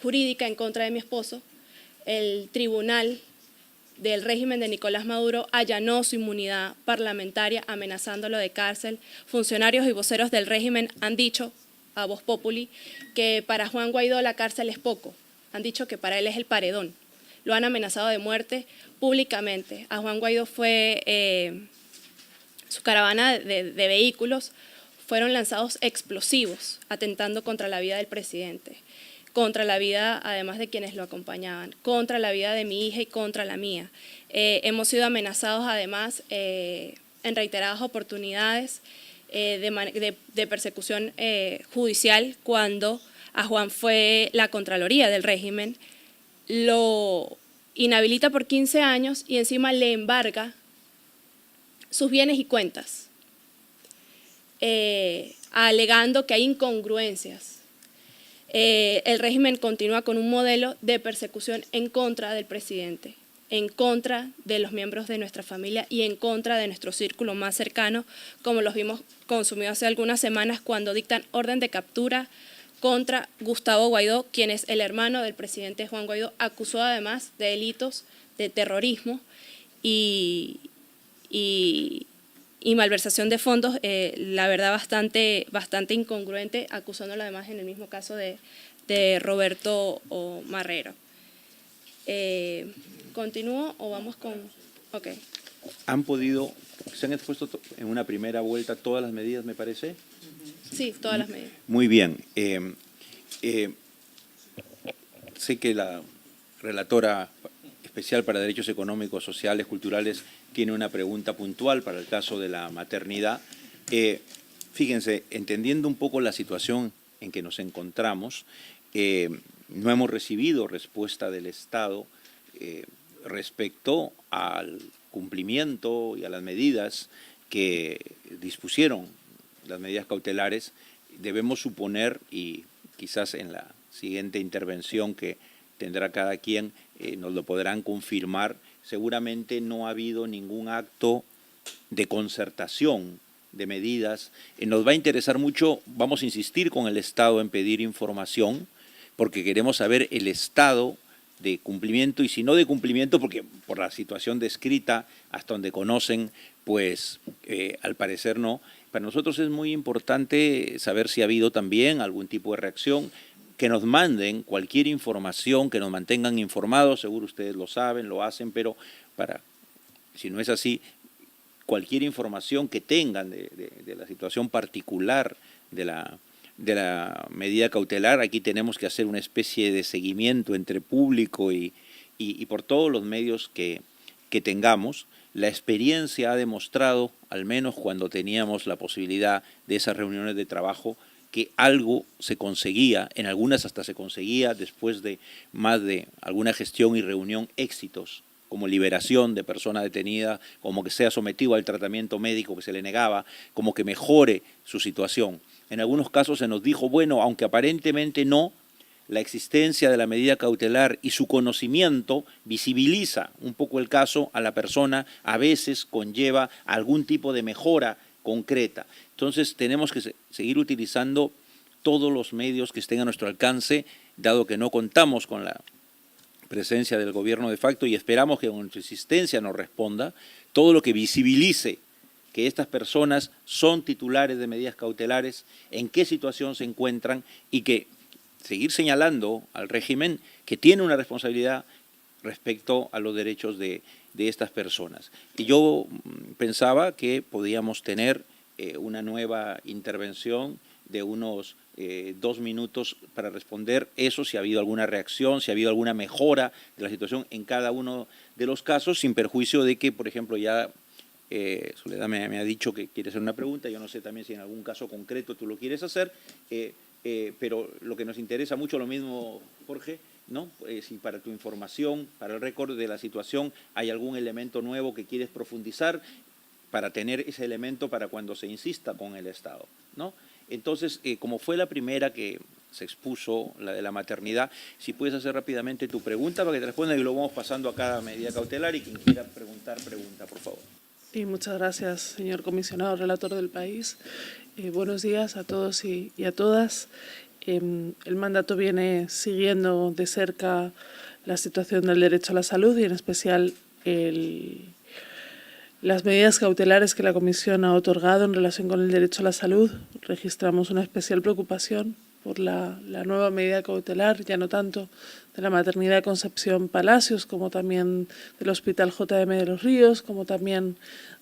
jurídica en contra de mi esposo. El tribunal del régimen de Nicolás Maduro allanó su inmunidad parlamentaria amenazándolo de cárcel. Funcionarios y voceros del régimen han dicho a Voz Populi que para Juan Guaidó la cárcel es poco. Han dicho que para él es el paredón. Lo han amenazado de muerte públicamente. A Juan Guaidó su caravana de vehículos fueron lanzados explosivos, atentando contra la vida del presidente, contra la vida, además de quienes lo acompañaban, contra la vida de mi hija y contra la mía. Hemos sido amenazados, además, en reiteradas oportunidades de persecución judicial cuando a Juan fue la Contraloría del régimen, lo inhabilita por 15 años y encima le embarga sus bienes y cuentas, alegando que hay incongruencias. El régimen continúa con un modelo de persecución en contra del presidente, en contra de los miembros de nuestra familia y en contra de nuestro círculo más cercano, como los vimos consumidos hace algunas semanas cuando dictan orden de captura contra Gustavo Guaidó, quien es el hermano del presidente Juan Guaidó, acusó además de delitos de terrorismo y malversación de fondos, la verdad bastante incongruente, acusándolo además en el mismo caso de Roberto Marrero. ¿Continúo o vamos con...? Ok. ¿Se han expuesto en una primera vuelta todas las medidas, me parece? Sí, todas las medidas. Muy bien. Sé que la relatora especial para Derechos Económicos, Sociales, Culturales tiene una pregunta puntual para el caso de la maternidad. Fíjense, entendiendo un poco la situación en que nos encontramos, no hemos recibido respuesta del Estado respecto al cumplimiento y a las medidas que dispusieron las medidas cautelares. Debemos suponer, y quizás en la siguiente intervención que tendrá cada quien nos lo podrán confirmar, seguramente no ha habido ningún acto de concertación de medidas. Nos va a interesar mucho, vamos a insistir con el Estado en pedir información, porque queremos saber el estado de cumplimiento, y si no de cumplimiento, porque por la situación descrita, hasta donde conocen, pues al parecer no. Para nosotros es muy importante saber si ha habido también algún tipo de reacción, que nos manden cualquier información, que nos mantengan informados, seguro ustedes lo saben, lo hacen, pero si no es así, cualquier información que tengan de la situación particular de la medida cautelar. Aquí tenemos que hacer una especie de seguimiento entre público y por todos los medios que tengamos. La experiencia ha demostrado, al menos cuando teníamos la posibilidad de esas reuniones de trabajo, que algo se conseguía, en algunas hasta se conseguía después de más de alguna gestión y reunión, éxitos, como liberación de persona detenida, como que sea sometido al tratamiento médico que se le negaba, como que mejore su situación. En algunos casos se nos dijo, bueno, aunque aparentemente no, la existencia de la medida cautelar y su conocimiento visibiliza un poco el caso a la persona, a veces conlleva algún tipo de mejora concreta. Entonces tenemos que seguir utilizando todos los medios que estén a nuestro alcance, dado que no contamos con la presencia del gobierno de facto, y esperamos que con nuestra existencia nos responda todo lo que visibilice que estas personas son titulares de medidas cautelares, en qué situación se encuentran, y que seguir señalando al régimen que tiene una responsabilidad respecto a los derechos de estas personas. Y yo pensaba que podíamos tener una nueva intervención de unos 2 minutos para responder eso, si ha habido alguna reacción, si ha habido alguna mejora de la situación en cada uno de los casos, sin perjuicio de que, por ejemplo, ya Soledad me ha dicho que quiere hacer una pregunta. Yo no sé también si en algún caso concreto tú lo quieres hacer, pero lo que nos interesa mucho, lo mismo, Jorge, ¿no? Si para tu información, para el récord de la situación, hay algún elemento nuevo que quieres profundizar, para tener ese elemento para cuando se insista con el Estado, ¿no? Entonces, como fue la primera que se expuso, la de la maternidad, si puedes hacer rápidamente tu pregunta para que te responda, y lo vamos pasando a cada medida cautelar, y quien quiera preguntar, pregunta, por favor. Sí, muchas gracias, señor comisionado relator del país. Buenos días a todos y a todas. El mandato viene siguiendo de cerca la situación del derecho a la salud y en especial las medidas cautelares que la Comisión ha otorgado en relación con el derecho a la salud. Registramos una especial preocupación por la nueva medida cautelar, ya no tanto de la maternidad Concepción Palacios, como también del Hospital JM de los Ríos, como también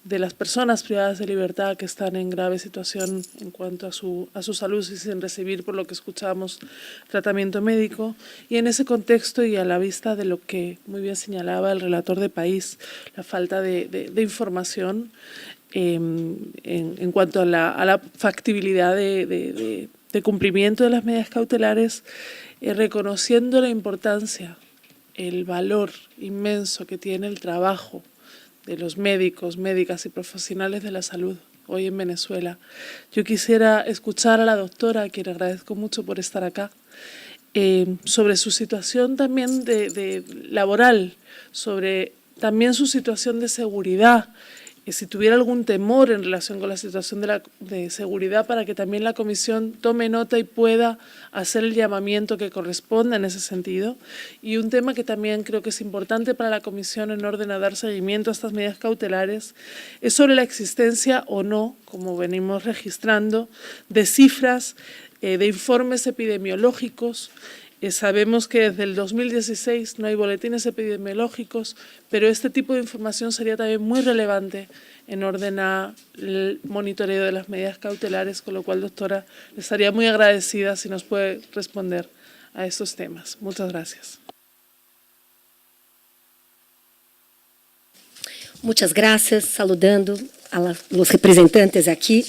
de las personas privadas de libertad que están en grave situación en cuanto a su salud y sin recibir, por lo que escuchamos, tratamiento médico. Y en ese contexto y a la vista de lo que muy bien señalaba el relator de país, la falta de información en cuanto a la factibilidad de cumplimiento de las medidas cautelares, reconociendo la importancia, el valor inmenso que tiene el trabajo de los médicos, médicas y profesionales de la salud hoy en Venezuela. Yo quisiera escuchar a la doctora, a quien agradezco mucho por estar acá, sobre su situación también de laboral, sobre también su situación de seguridad, si tuviera algún temor en relación con la situación de seguridad, para que también la Comisión tome nota y pueda hacer el llamamiento que corresponda en ese sentido. Y un tema que también creo que es importante para la Comisión en orden a dar seguimiento a estas medidas cautelares es sobre la existencia o no, como venimos registrando, de cifras, de informes epidemiológicos. Sabemos que desde el 2016 no hay boletines epidemiológicos, pero este tipo de información sería también muy relevante en orden al monitoreo de las medidas cautelares, con lo cual, doctora, le estaría muy agradecida si nos puede responder a estos temas. Muchas gracias. Muchas gracias, saludando a los representantes aquí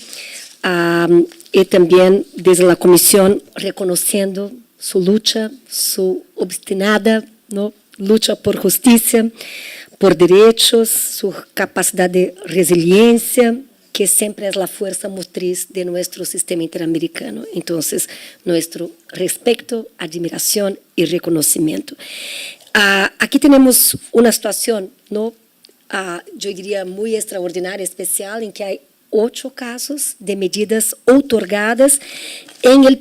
y también desde la Comisión reconociendo su lucha, su obstinada, ¿no?, lucha por justicia, por derechos, su capacidad de resiliencia, que siempre es la fuerza motriz de nuestro sistema interamericano. Entonces, nuestro respeto, admiración y reconocimiento. Aquí tenemos una situación, ¿no?, yo diría muy extraordinaria, especial, en que hay 8 casos de medidas otorgadas en el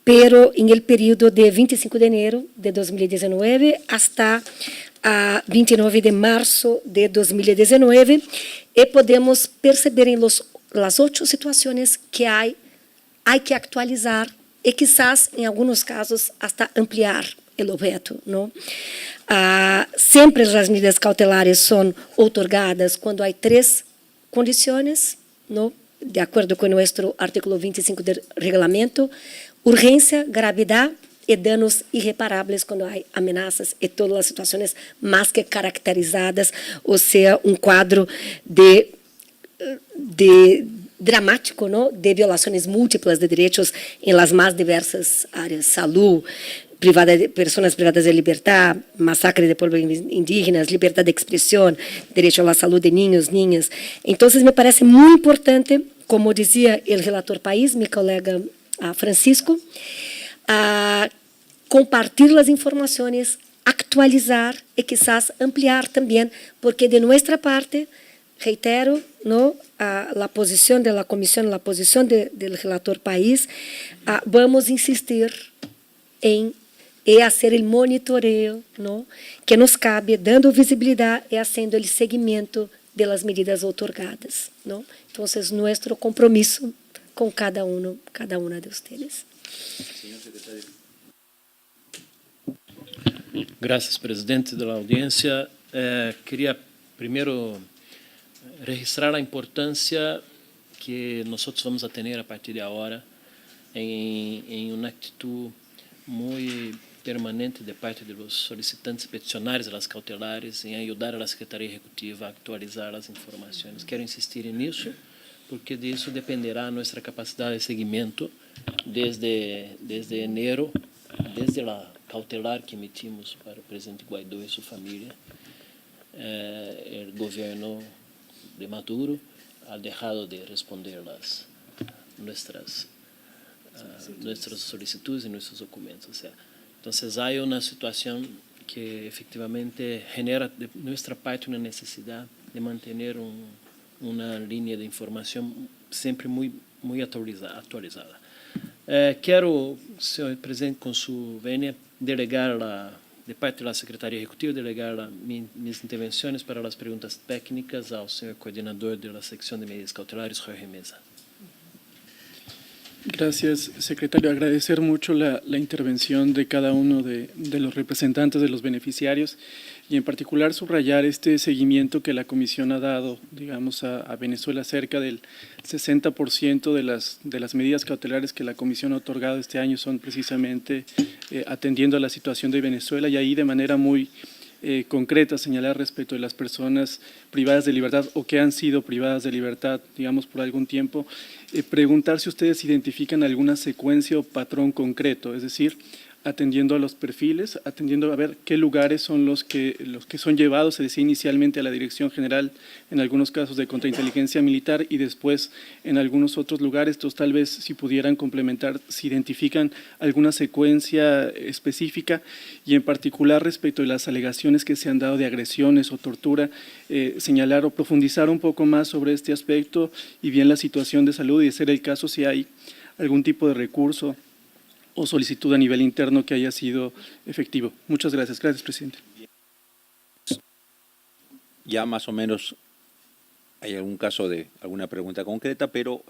pero en el periodo de 25 de enero de 2019 hasta 29 de marzo de 2019, y podemos perceber en las 8 situaciones que hay que actualizar y quizás en algunos casos hasta ampliar el objeto, ¿no? Siempre las medidas cautelares son otorgadas cuando hay 3 condiciones, ¿no?, de acuerdo con nuestro artículo 25 del reglamento: urgencia, gravedad y danos irreparables cuando hay amenazas y todas las situaciones más que caracterizadas, o sea, un cuadro de dramático, ¿no?, de violaciones múltiples de derechos en las más diversas áreas: salud, personas privadas de libertad, masacre de pueblos indígenas, libertad de expresión, derecho a la salud de niños, niñas. Entonces, me parece muy importante, como decía el relator país, mi colega Francisco, compartir las informaciones, actualizar y quizás ampliar también, porque de nuestra parte, reitero, ¿no?, la posición de la Comisión, la posición del relator país, vamos a insistir en hacer el monitoreo, ¿no?, que nos cabe, dando visibilidad y haciendo el seguimiento de las medidas otorgadas, ¿no? Entonces, nuestro compromiso con cada una de ustedes. Señor secretario. Gracias, presidente de la audiencia. Quería primero registrar la importancia que nosotros vamos a tener a partir de ahora en una actitud muy permanente de parte de los solicitantes peticionarios de las cautelares en ayudar a la Secretaría Ejecutiva a actualizar las informaciones. Quiero insistir en eso, porque de eso dependerá nuestra capacidad de seguimiento desde enero, desde la cautelar que emitimos para el presidente Guaidó y su familia. El gobierno de Maduro ha dejado de responder nuestras solicitudes y nuestros documentos. O sea, entonces hay una situación que efectivamente genera de nuestra parte una necesidad de mantener una línea de información siempre muy actualizada. Quiero, señor presidente, con su venia, delegar de parte de la Secretaría Ejecutiva, delegar mis intervenciones para las preguntas técnicas al señor coordinador de la sección de medidas cautelares, Jorge Mesa. Gracias, secretario. Agradecer mucho la intervención de cada uno de los representantes de los beneficiarios. y en particular subrayar este seguimiento que la Comisión ha dado, digamos, a Venezuela. Cerca del 60% de las medidas cautelares que la Comisión ha otorgado este año son precisamente atendiendo a la situación de Venezuela, y ahí de manera muy concreta señalar respecto de las personas privadas de libertad o que han sido privadas de libertad, digamos, por algún tiempo, preguntar si ustedes identifican alguna secuencia o patrón concreto, es decir, atendiendo a los perfiles, atendiendo a ver qué lugares son los que son llevados, se decía inicialmente a la Dirección General, en algunos casos de contrainteligencia militar, y después en algunos otros lugares. Entonces, tal vez si pudieran complementar, si identifican alguna secuencia específica, y en particular respecto de las alegaciones que se han dado de agresiones o tortura, señalar o profundizar un poco más sobre este aspecto y bien la situación de salud, y de ser el caso si hay algún tipo de recurso o solicitud a nivel interno que haya sido efectivo. Muchas gracias. Gracias, presidente. Ya más o menos hay algún caso de alguna pregunta concreta, pero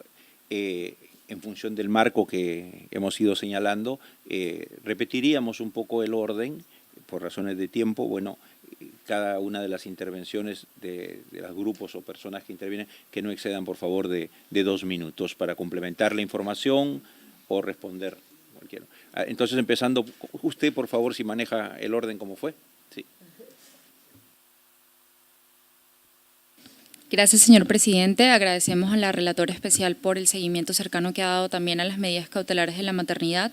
en función del marco que hemos ido señalando, repetiríamos un poco el orden, por razones de tiempo. Bueno, cada una de las intervenciones de los grupos o personas que intervienen, que no excedan, por favor, de 2 minutos para complementar la información o responder. Entonces, empezando, usted, por favor, si maneja el orden como fue. Sí. Gracias, señor presidente. Agradecemos a la relatora especial por el seguimiento cercano que ha dado también a las medidas cautelares de la maternidad.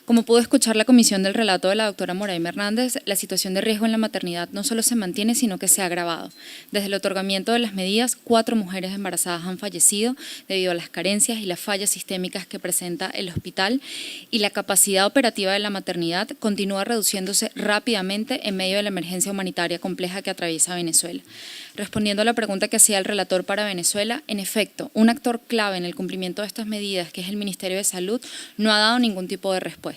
Como pudo escuchar la comisión del relato de la doctora Moraima Hernández, la situación de riesgo en la maternidad no solo se mantiene, sino que se ha agravado. Desde el otorgamiento de las medidas, 4 mujeres embarazadas han fallecido debido a las carencias y las fallas sistémicas que presenta el hospital, y la capacidad operativa de la maternidad continúa reduciéndose rápidamente en medio de la emergencia humanitaria compleja que atraviesa Venezuela. Respondiendo a la pregunta que hacía el relator para Venezuela, en efecto, un actor clave en el cumplimiento de estas medidas, que es el Ministerio de Salud, no ha dado ningún tipo de respuesta.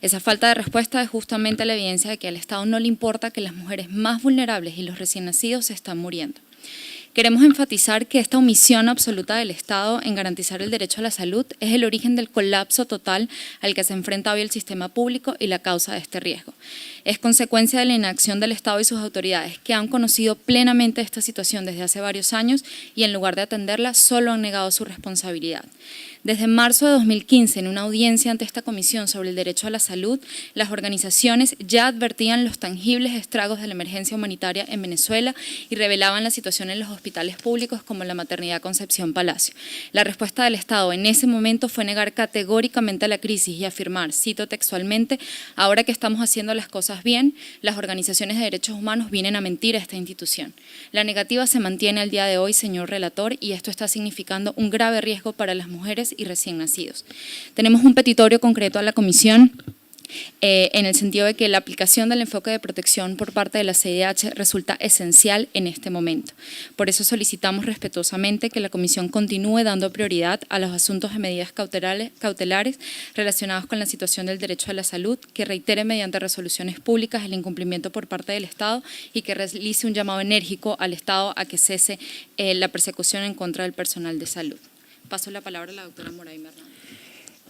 Esa falta de respuesta es justamente la evidencia de que al Estado no le importa que las mujeres más vulnerables y los recién nacidos se están muriendo. Queremos enfatizar que esta omisión absoluta del Estado en garantizar el derecho a la salud es el origen del colapso total al que se enfrenta hoy el sistema público y la causa de este riesgo. Es consecuencia de la inacción del Estado y sus autoridades, que han conocido plenamente esta situación desde hace varios años y en lugar de atenderla solo han negado su responsabilidad. Desde marzo de 2015, en una audiencia ante esta Comisión sobre el Derecho a la Salud, las organizaciones ya advertían los tangibles estragos de la emergencia humanitaria en Venezuela y revelaban la situación en los hospitales públicos como la maternidad Concepción Palacio. La respuesta del Estado en ese momento fue negar categóricamente la crisis y afirmar, cito textualmente, ahora que estamos haciendo las cosas bien, las organizaciones de derechos humanos vienen a mentir a esta institución. La negativa se mantiene al día de hoy, señor relator, y esto está significando un grave riesgo para las mujeres y recién nacidos. Tenemos un petitorio concreto a la Comisión en el sentido de que la aplicación del enfoque de protección por parte de la CIDH resulta esencial en este momento. Por eso solicitamos respetuosamente que la Comisión continúe dando prioridad a los asuntos de medidas cautelares relacionados con la situación del derecho a la salud, que reitere mediante resoluciones públicas el incumplimiento por parte del Estado y que realice un llamado enérgico al Estado a que cese la persecución en contra del personal de salud. Paso la palabra a la doctora Moraima Hernández.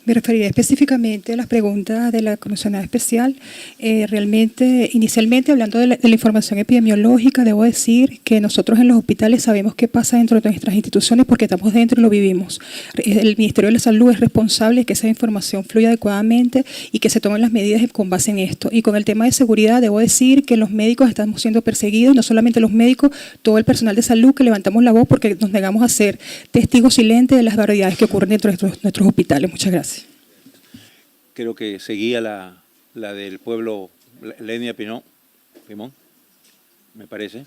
Me referiré específicamente a las preguntas de la comisionada especial. Realmente, inicialmente, hablando de la información epidemiológica, debo decir que nosotros en los hospitales sabemos qué pasa dentro de nuestras instituciones porque estamos dentro y lo vivimos. El Ministerio de la Salud es responsable de que esa información fluya adecuadamente y que se tomen las medidas con base en esto. Y con el tema de seguridad, debo decir que los médicos estamos siendo perseguidos, no solamente los médicos, todo el personal de salud que levantamos la voz porque nos negamos a ser testigos silentes de las barbaridades que ocurren dentro de nuestros hospitales. Muchas gracias. Creo que seguía la del pueblo, la etnia Pimón, me parece.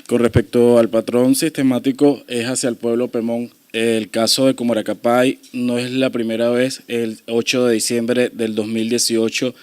Con respecto al patrón sistemático, es hacia el pueblo Pemón. El caso de Comaracapay no es la primera vez. El 8 de diciembre del 2018,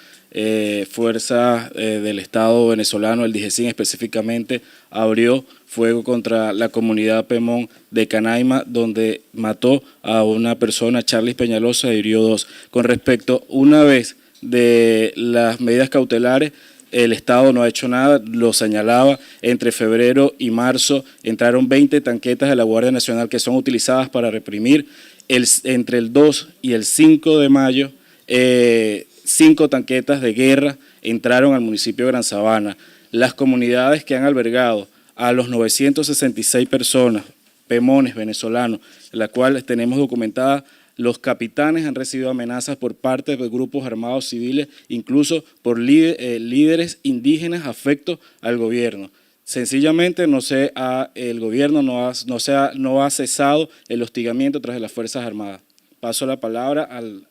fuerzas del Estado venezolano, el DIGESIN específicamente, abrió fuego contra la comunidad Pemón de Canaima, donde mató a una persona, Charles Peñalosa, y hirió 2. Con respecto, una vez de las medidas cautelares, el Estado no ha hecho nada, lo señalaba, entre febrero y marzo entraron 20 tanquetas de la Guardia Nacional que son utilizadas para reprimir. Entre el 2 y el 5 de mayo, 5 tanquetas de guerra entraron al municipio de Gran Sabana. Las comunidades que han albergado a los 966 personas, pemones venezolanos, la cual tenemos documentada, los capitanes han recibido amenazas por parte de grupos armados civiles, incluso por líderes indígenas afectos al gobierno. Sencillamente el gobierno no ha cesado el hostigamiento tras las Fuerzas Armadas. Paso la palabra al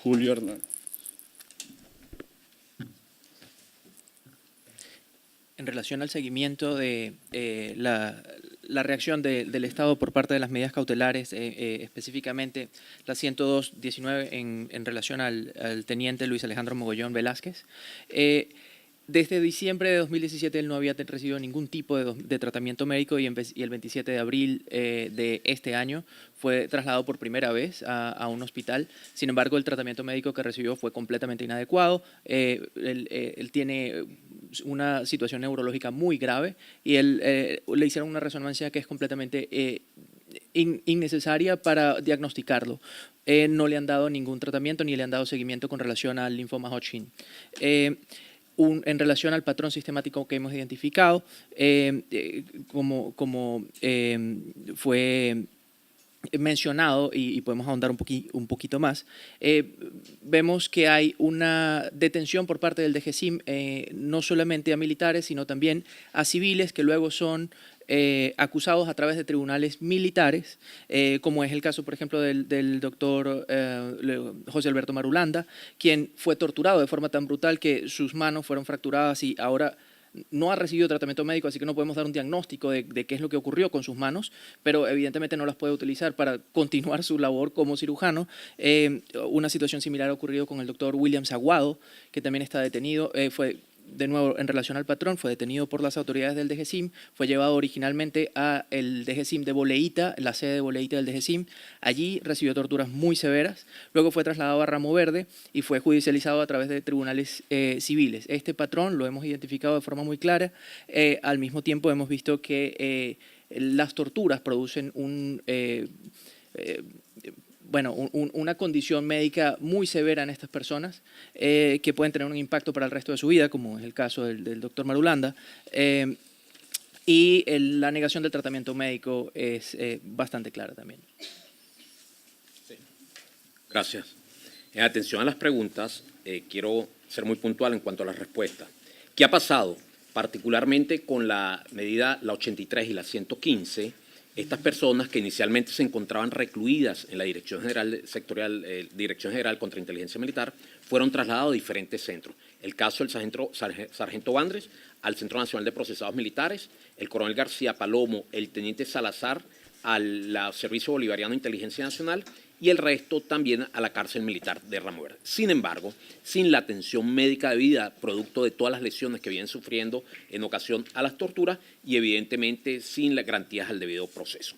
Julio Hernández. En relación al seguimiento de la reacción del Estado por parte de las medidas cautelares, específicamente la 102-19 en relación al teniente Luis Alejandro Mogollón Velázquez. Desde diciembre de 2017 él no había recibido ningún tipo de tratamiento médico y el 27 de abril de este año fue trasladado por primera vez a un hospital. Sin embargo, el tratamiento médico que recibió fue completamente inadecuado. Él tiene una situación neurológica muy grave y le hicieron una resonancia que es completamente innecesaria para diagnosticarlo. No le han dado ningún tratamiento ni le han dado seguimiento con relación al linfoma Hodgkin. En relación al patrón sistemático que hemos identificado, como fue mencionado y podemos ahondar un poquito más, vemos que hay una detención por parte del DGCIM, no solamente a militares, sino también a civiles que luego son acusados a través de tribunales militares, como es el caso, por ejemplo, del doctor José Alberto Marulanda, quien fue torturado de forma tan brutal que sus manos fueron fracturadas y ahora no ha recibido tratamiento médico, así que no podemos dar un diagnóstico de qué es lo que ocurrió con sus manos, pero evidentemente no las puede utilizar para continuar su labor como cirujano. Una situación similar ha ocurrido con el doctor William Aguado, que también está detenido, de nuevo, en relación al patrón, fue detenido por las autoridades del DGCIM, fue llevado originalmente a el DGCIM de Boleíta, la sede de Boleíta del DGCIM. Allí recibió torturas muy severas, luego fue trasladado a Ramo Verde y fue judicializado a través de tribunales civiles. Este patrón lo hemos identificado de forma muy clara. Al mismo tiempo hemos visto que las torturas producen una condición médica muy severa en estas personas que pueden tener un impacto para el resto de su vida, como es el caso del doctor Marulanda, y la negación del tratamiento médico es bastante clara también. Sí. Gracias. En atención a las preguntas, quiero ser muy puntual en cuanto a las respuestas. ¿Qué ha pasado particularmente con la medida, la 83 y la 115? Estas personas que inicialmente se encontraban recluidas en la Dirección General Sectorial, Dirección General contra Inteligencia Militar, fueron trasladados a diferentes centros. El caso del sargento Vandres al Centro Nacional de Procesados Militares, el coronel García Palomo, el teniente Salazar al Servicio Bolivariano de Inteligencia Nacional y el resto también a la cárcel militar de Ramo Verde. Sin embargo, sin la atención médica debida, producto de todas las lesiones que vienen sufriendo en ocasión a las torturas y evidentemente sin las garantías al debido proceso.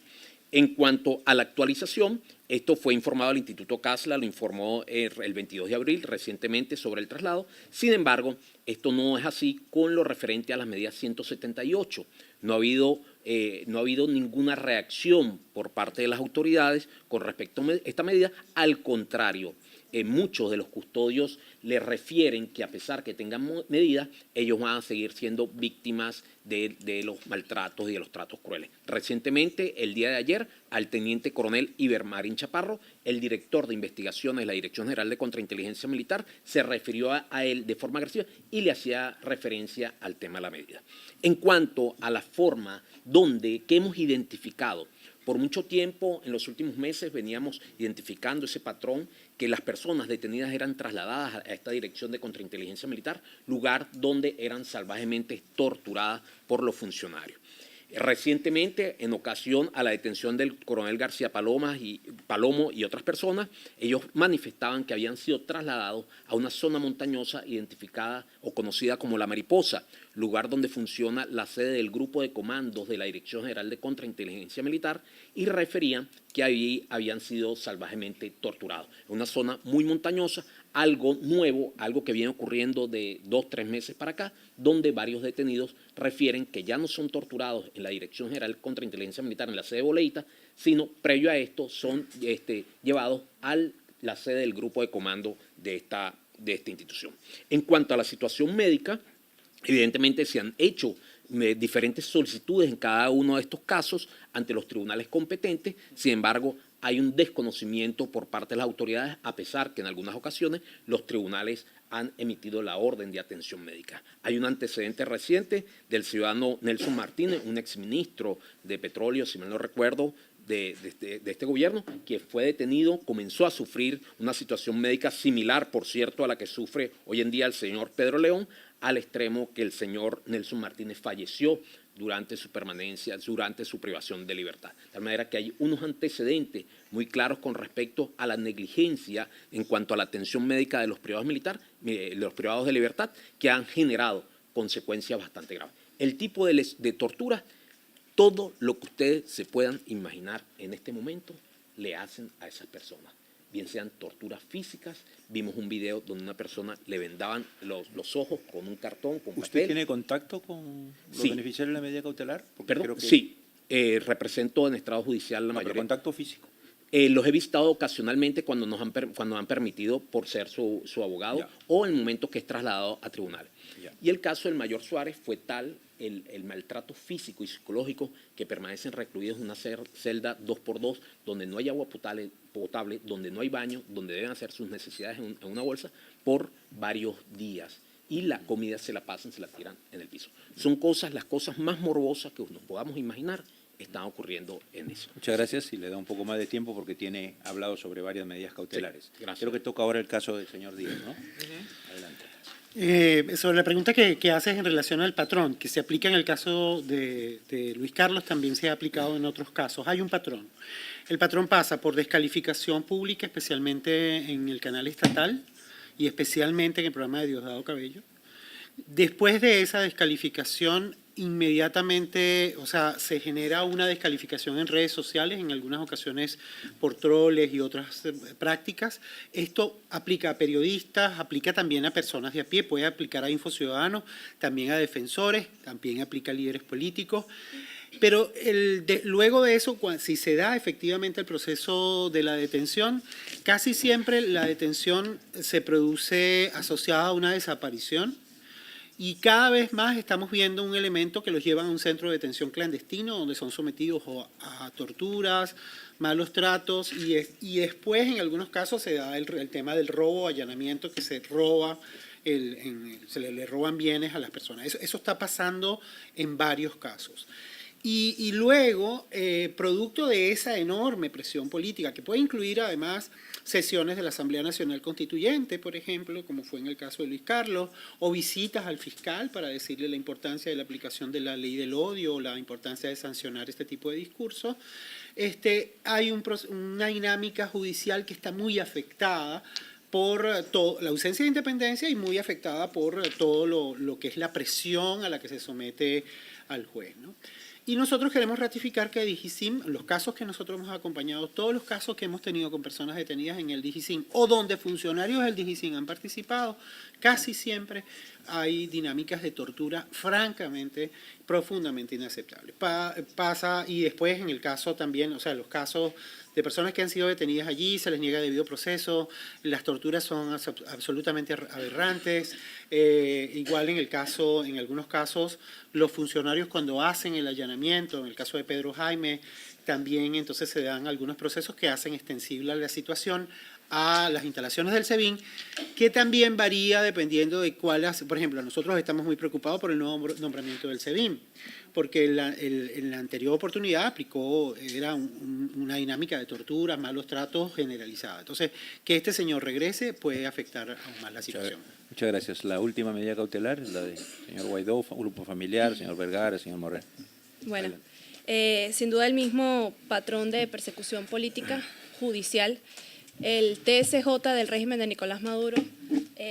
En cuanto a la actualización, esto fue informado al Instituto Casla, lo informó el 22 de abril recientemente sobre el traslado. Sin embargo, esto no es así con lo referente a las medidas 178. No ha habido ninguna reacción por parte de las autoridades con respecto a esta medida. Al contrario, muchos de los custodios le refieren que a pesar que tengan medidas, ellos van a seguir siendo víctimas de los maltratos y de los tratos crueles. Recientemente, el día de ayer, al teniente coronel Ibermarín Chaparro, el director de investigaciones de la Dirección General de Contrainteligencia Militar, se refirió a él de forma agresiva y le hacía referencia al tema de la medida. En cuanto a la forma que hemos identificado, por mucho tiempo, en los últimos meses, veníamos identificando ese patrón que las personas detenidas eran trasladadas a esta Dirección de Contrainteligencia Militar, lugar donde eran salvajemente torturadas por los funcionarios. Recientemente, en ocasión a la detención del coronel García Palomo y otras personas, ellos manifestaban que habían sido trasladados a una zona montañosa identificada o conocida como La Mariposa, lugar donde funciona la sede del Grupo de Comandos de la Dirección General de Contrainteligencia Militar, y referían que allí habían sido salvajemente torturados. Es una zona muy montañosa, algo nuevo, algo que viene ocurriendo de 2 o 3 meses para acá, donde varios detenidos refieren que ya no son torturados en la Dirección General contra Inteligencia Militar en la sede de Boleita, sino previo a esto son llevados a la sede del grupo de comando de esta institución. En cuanto a la situación médica, evidentemente se han hecho diferentes solicitudes en cada uno de estos casos ante los tribunales competentes. Sin embargo, hay un desconocimiento por parte de las autoridades, a pesar que en algunas ocasiones los tribunales han emitido la orden de atención médica. Hay un antecedente reciente del ciudadano Nelson Martínez, un exministro de Petróleo, si mal no recuerdo, de este gobierno, que fue detenido, comenzó a sufrir una situación médica similar, por cierto, a la que sufre hoy en día el señor Pedro León, al extremo que el señor Nelson Martínez falleció durante su permanencia, durante su privación de libertad. De tal manera que hay unos antecedentes muy claros con respecto a la negligencia en cuanto a la atención médica de los privados militares, de los privados de libertad, que han generado consecuencias bastante graves. El tipo de tortura, todo lo que ustedes se puedan imaginar en este momento, le hacen a esas personas. Bien sean torturas físicas, vimos un video donde una persona le vendaban los ojos con un cartón, con papel. ¿Usted tiene contacto con los beneficiarios de la medida cautelar? ¿Perdón? Sí, represento en estrado judicial la mayoría. ¿Pero contacto físico? Los he visitado ocasionalmente cuando han permitido por ser su abogado o en momentos que es trasladado a tribunales. Y el caso del mayor Suárez fue tal el maltrato físico y psicológico que permanecen recluidos en una celda 2x2 donde no hay agua potable, donde no hay baño, donde deben hacer sus necesidades en una bolsa por varios días. Y la comida se la tiran en el piso. Son las cosas más morbosas que nos podamos imaginar están ocurriendo en eso. Muchas gracias y le da un poco más de tiempo porque tiene hablado sobre varias medidas cautelares. Sí, gracias. Creo que toca ahora el caso del señor Díaz, ¿no? Adelante. Sobre la pregunta que haces en relación al patrón, que se aplica en el caso de Luis Carlos, también se ha aplicado en otros casos. Hay un patrón. El patrón pasa por descalificación pública, especialmente en el canal estatal y especialmente en el programa de Diosdado Cabello. Después de esa descalificación, inmediatamente, se genera una descalificación en redes sociales, en algunas ocasiones por troles y otras prácticas. Esto aplica a periodistas, aplica también a personas de a pie, puede aplicar a infociudadanos, también a defensores, también aplica a líderes políticos. Pero luego de eso, si se da efectivamente el proceso de la detención, casi siempre la detención se produce asociada a una desaparición. Y cada vez más estamos viendo un elemento que los llevan a un centro de detención clandestino donde son sometidos a torturas, malos tratos y después en algunos casos se da el tema del robo, allanamiento, que se roba, se le roban bienes a las personas. Eso está pasando en varios casos. Y luego, producto de esa enorme presión política, que puede incluir además sesiones de la Asamblea Nacional Constituyente, por ejemplo, como fue en el caso de Luis Carlos, o visitas al fiscal para decirle la importancia de la aplicación de la ley del odio, o la importancia de sancionar este tipo de discursos, hay una dinámica judicial que está muy afectada por la ausencia de independencia y muy afectada por todo lo que es la presión a la que se somete al juez, ¿no? Y nosotros queremos ratificar que DIGISIM, los casos que nosotros hemos acompañado, todos los casos que hemos tenido con personas detenidas en el DIGISIM o donde funcionarios del DIGISIM han participado, casi siempre hay dinámicas de tortura francamente, profundamente inaceptables. Pasa, y después en el caso también, los casos de personas que han sido detenidas allí, se les niega debido proceso, las torturas son absolutamente aberrantes. Igual en algunos casos, los funcionarios cuando hacen el allanamiento, en el caso de Pedro Jaime, también entonces se dan algunos procesos que hacen extensible la situación a las instalaciones del SEBIN, que también varía dependiendo de por ejemplo, nosotros estamos muy preocupados por el nuevo nombramiento del SEBIN, porque en la anterior oportunidad era una dinámica de tortura, malos tratos generalizada. Entonces, que este señor regrese puede afectar aún más la situación. Muchas gracias. La última medida cautelar es la del señor Guaidó, grupo familiar, señor Vergara, señor Moreno. Bueno, sin duda el mismo patrón de persecución política judicial. El TSJ del régimen de Nicolás Maduro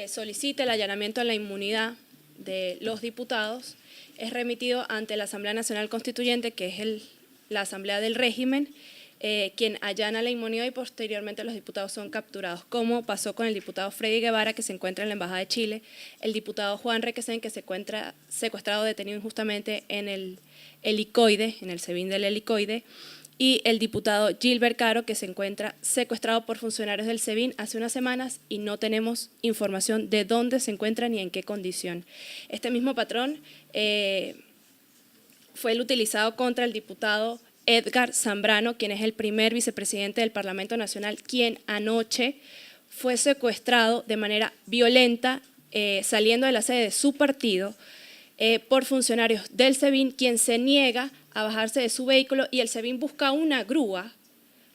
solicita el allanamiento a la inmunidad de los diputados, es remitido ante la Asamblea Nacional Constituyente, que es la Asamblea del régimen, quien allana la inmunidad y posteriormente los diputados son capturados, como pasó con el diputado Freddy Guevara, que se encuentra en la Embajada de Chile, el diputado Juan Requesén, que se encuentra secuestrado, detenido injustamente en el helicoide, en el SEBIN del helicoide, y el diputado Gilbert Caro, que se encuentra secuestrado por funcionarios del SEBIN hace unas semanas y no tenemos información de dónde se encuentra ni en qué condición. Este mismo patrón fue el utilizado contra el diputado Edgar Zambrano, quien es el primer vicepresidente del Parlamento Nacional, quien anoche fue secuestrado de manera violenta saliendo de la sede de su partido por funcionarios del SEBIN, quien se niega a bajarse de su vehículo y el SEBIN busca una grúa,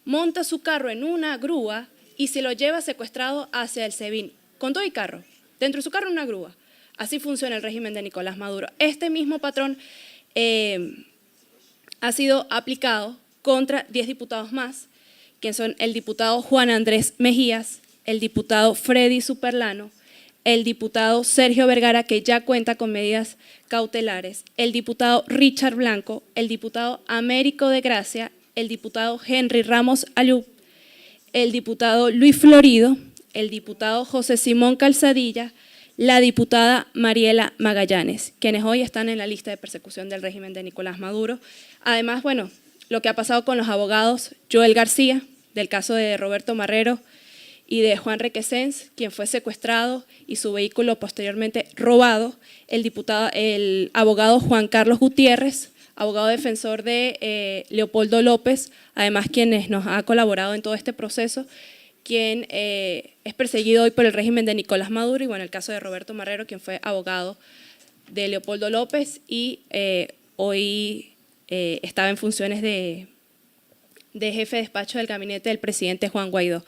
monta su carro en una grúa y se lo lleva secuestrado hacia el SEBIN, con todo y carro, dentro de su carro una grúa. Así funciona el régimen de Nicolás Maduro. Este mismo patrón ha sido aplicado contra 10 diputados más, que son el diputado Juan Andrés Mejías, el diputado Freddy Superlano, el diputado Sergio Vergara, que ya cuenta con medidas cautelares, el diputado Richard Blanco, el diputado Américo de Gracia, el diputado Henry Ramos Ayub, el diputado Luis Florido, el diputado José Simón Calzadilla, la diputada Mariela Magallanes, quienes hoy están en la lista de persecución del régimen de Nicolás Maduro. Además, bueno, lo que ha pasado con los abogados Joel García, del caso de Roberto Marrero, y de Juan Requesens, quien fue secuestrado y su vehículo posteriormente robado, el abogado Juan Carlos Gutiérrez, abogado defensor de Leopoldo López, además quien nos ha colaborado en todo este proceso, quien es perseguido hoy por el régimen de Nicolás Maduro, y bueno, el caso de Roberto Marrero, quien fue abogado de Leopoldo López y hoy estaba en funciones de jefe de despacho del gabinete del presidente Juan Guaidó.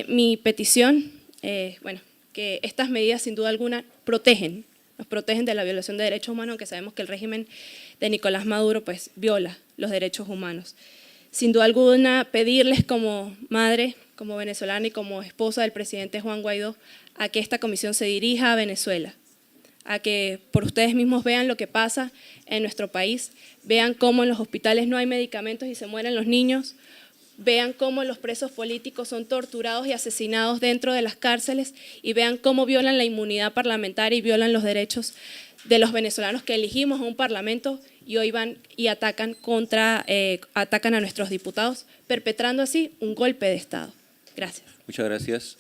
Mi petición, que estas medidas sin duda alguna nos protegen de la violación de derechos humanos, aunque sabemos que el régimen de Nicolás Maduro pues viola los derechos humanos. Sin duda alguna pedirles como madre, como venezolana y como esposa del presidente Juan Guaidó, a que esta comisión se dirija a Venezuela, a que por ustedes mismos vean lo que pasa en nuestro país, vean cómo en los hospitales no hay medicamentos y se mueren los niños, vean cómo los presos políticos son torturados y asesinados dentro de las cárceles y vean cómo violan la inmunidad parlamentaria y violan los derechos de los venezolanos que elegimos a un parlamento y hoy van y atacan a nuestros diputados, perpetrando así un golpe de Estado. Gracias. Muchas gracias.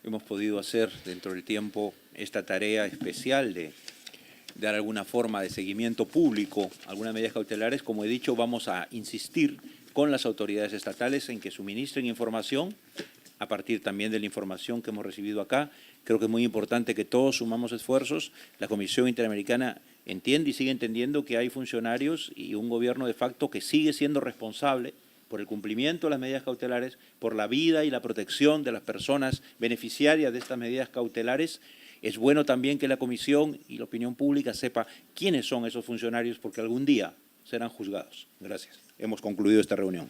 Hemos podido hacer dentro del tiempo esta tarea especial de dar alguna forma de seguimiento público, algunas medidas cautelares. Como he dicho, vamos a insistir con las autoridades estatales en que suministren información, a partir también de la información que hemos recibido acá. Creo que es muy importante que todos sumamos esfuerzos. La Comisión Interamericana entiende y sigue entendiendo que hay funcionarios y un gobierno de facto que sigue siendo responsable por el cumplimiento de las medidas cautelares, por la vida y la protección de las personas beneficiarias de estas medidas cautelares. Es bueno también que la Comisión y la opinión pública sepa quiénes son esos funcionarios, porque algún día serán juzgados. Gracias. Hemos concluido esta reunión.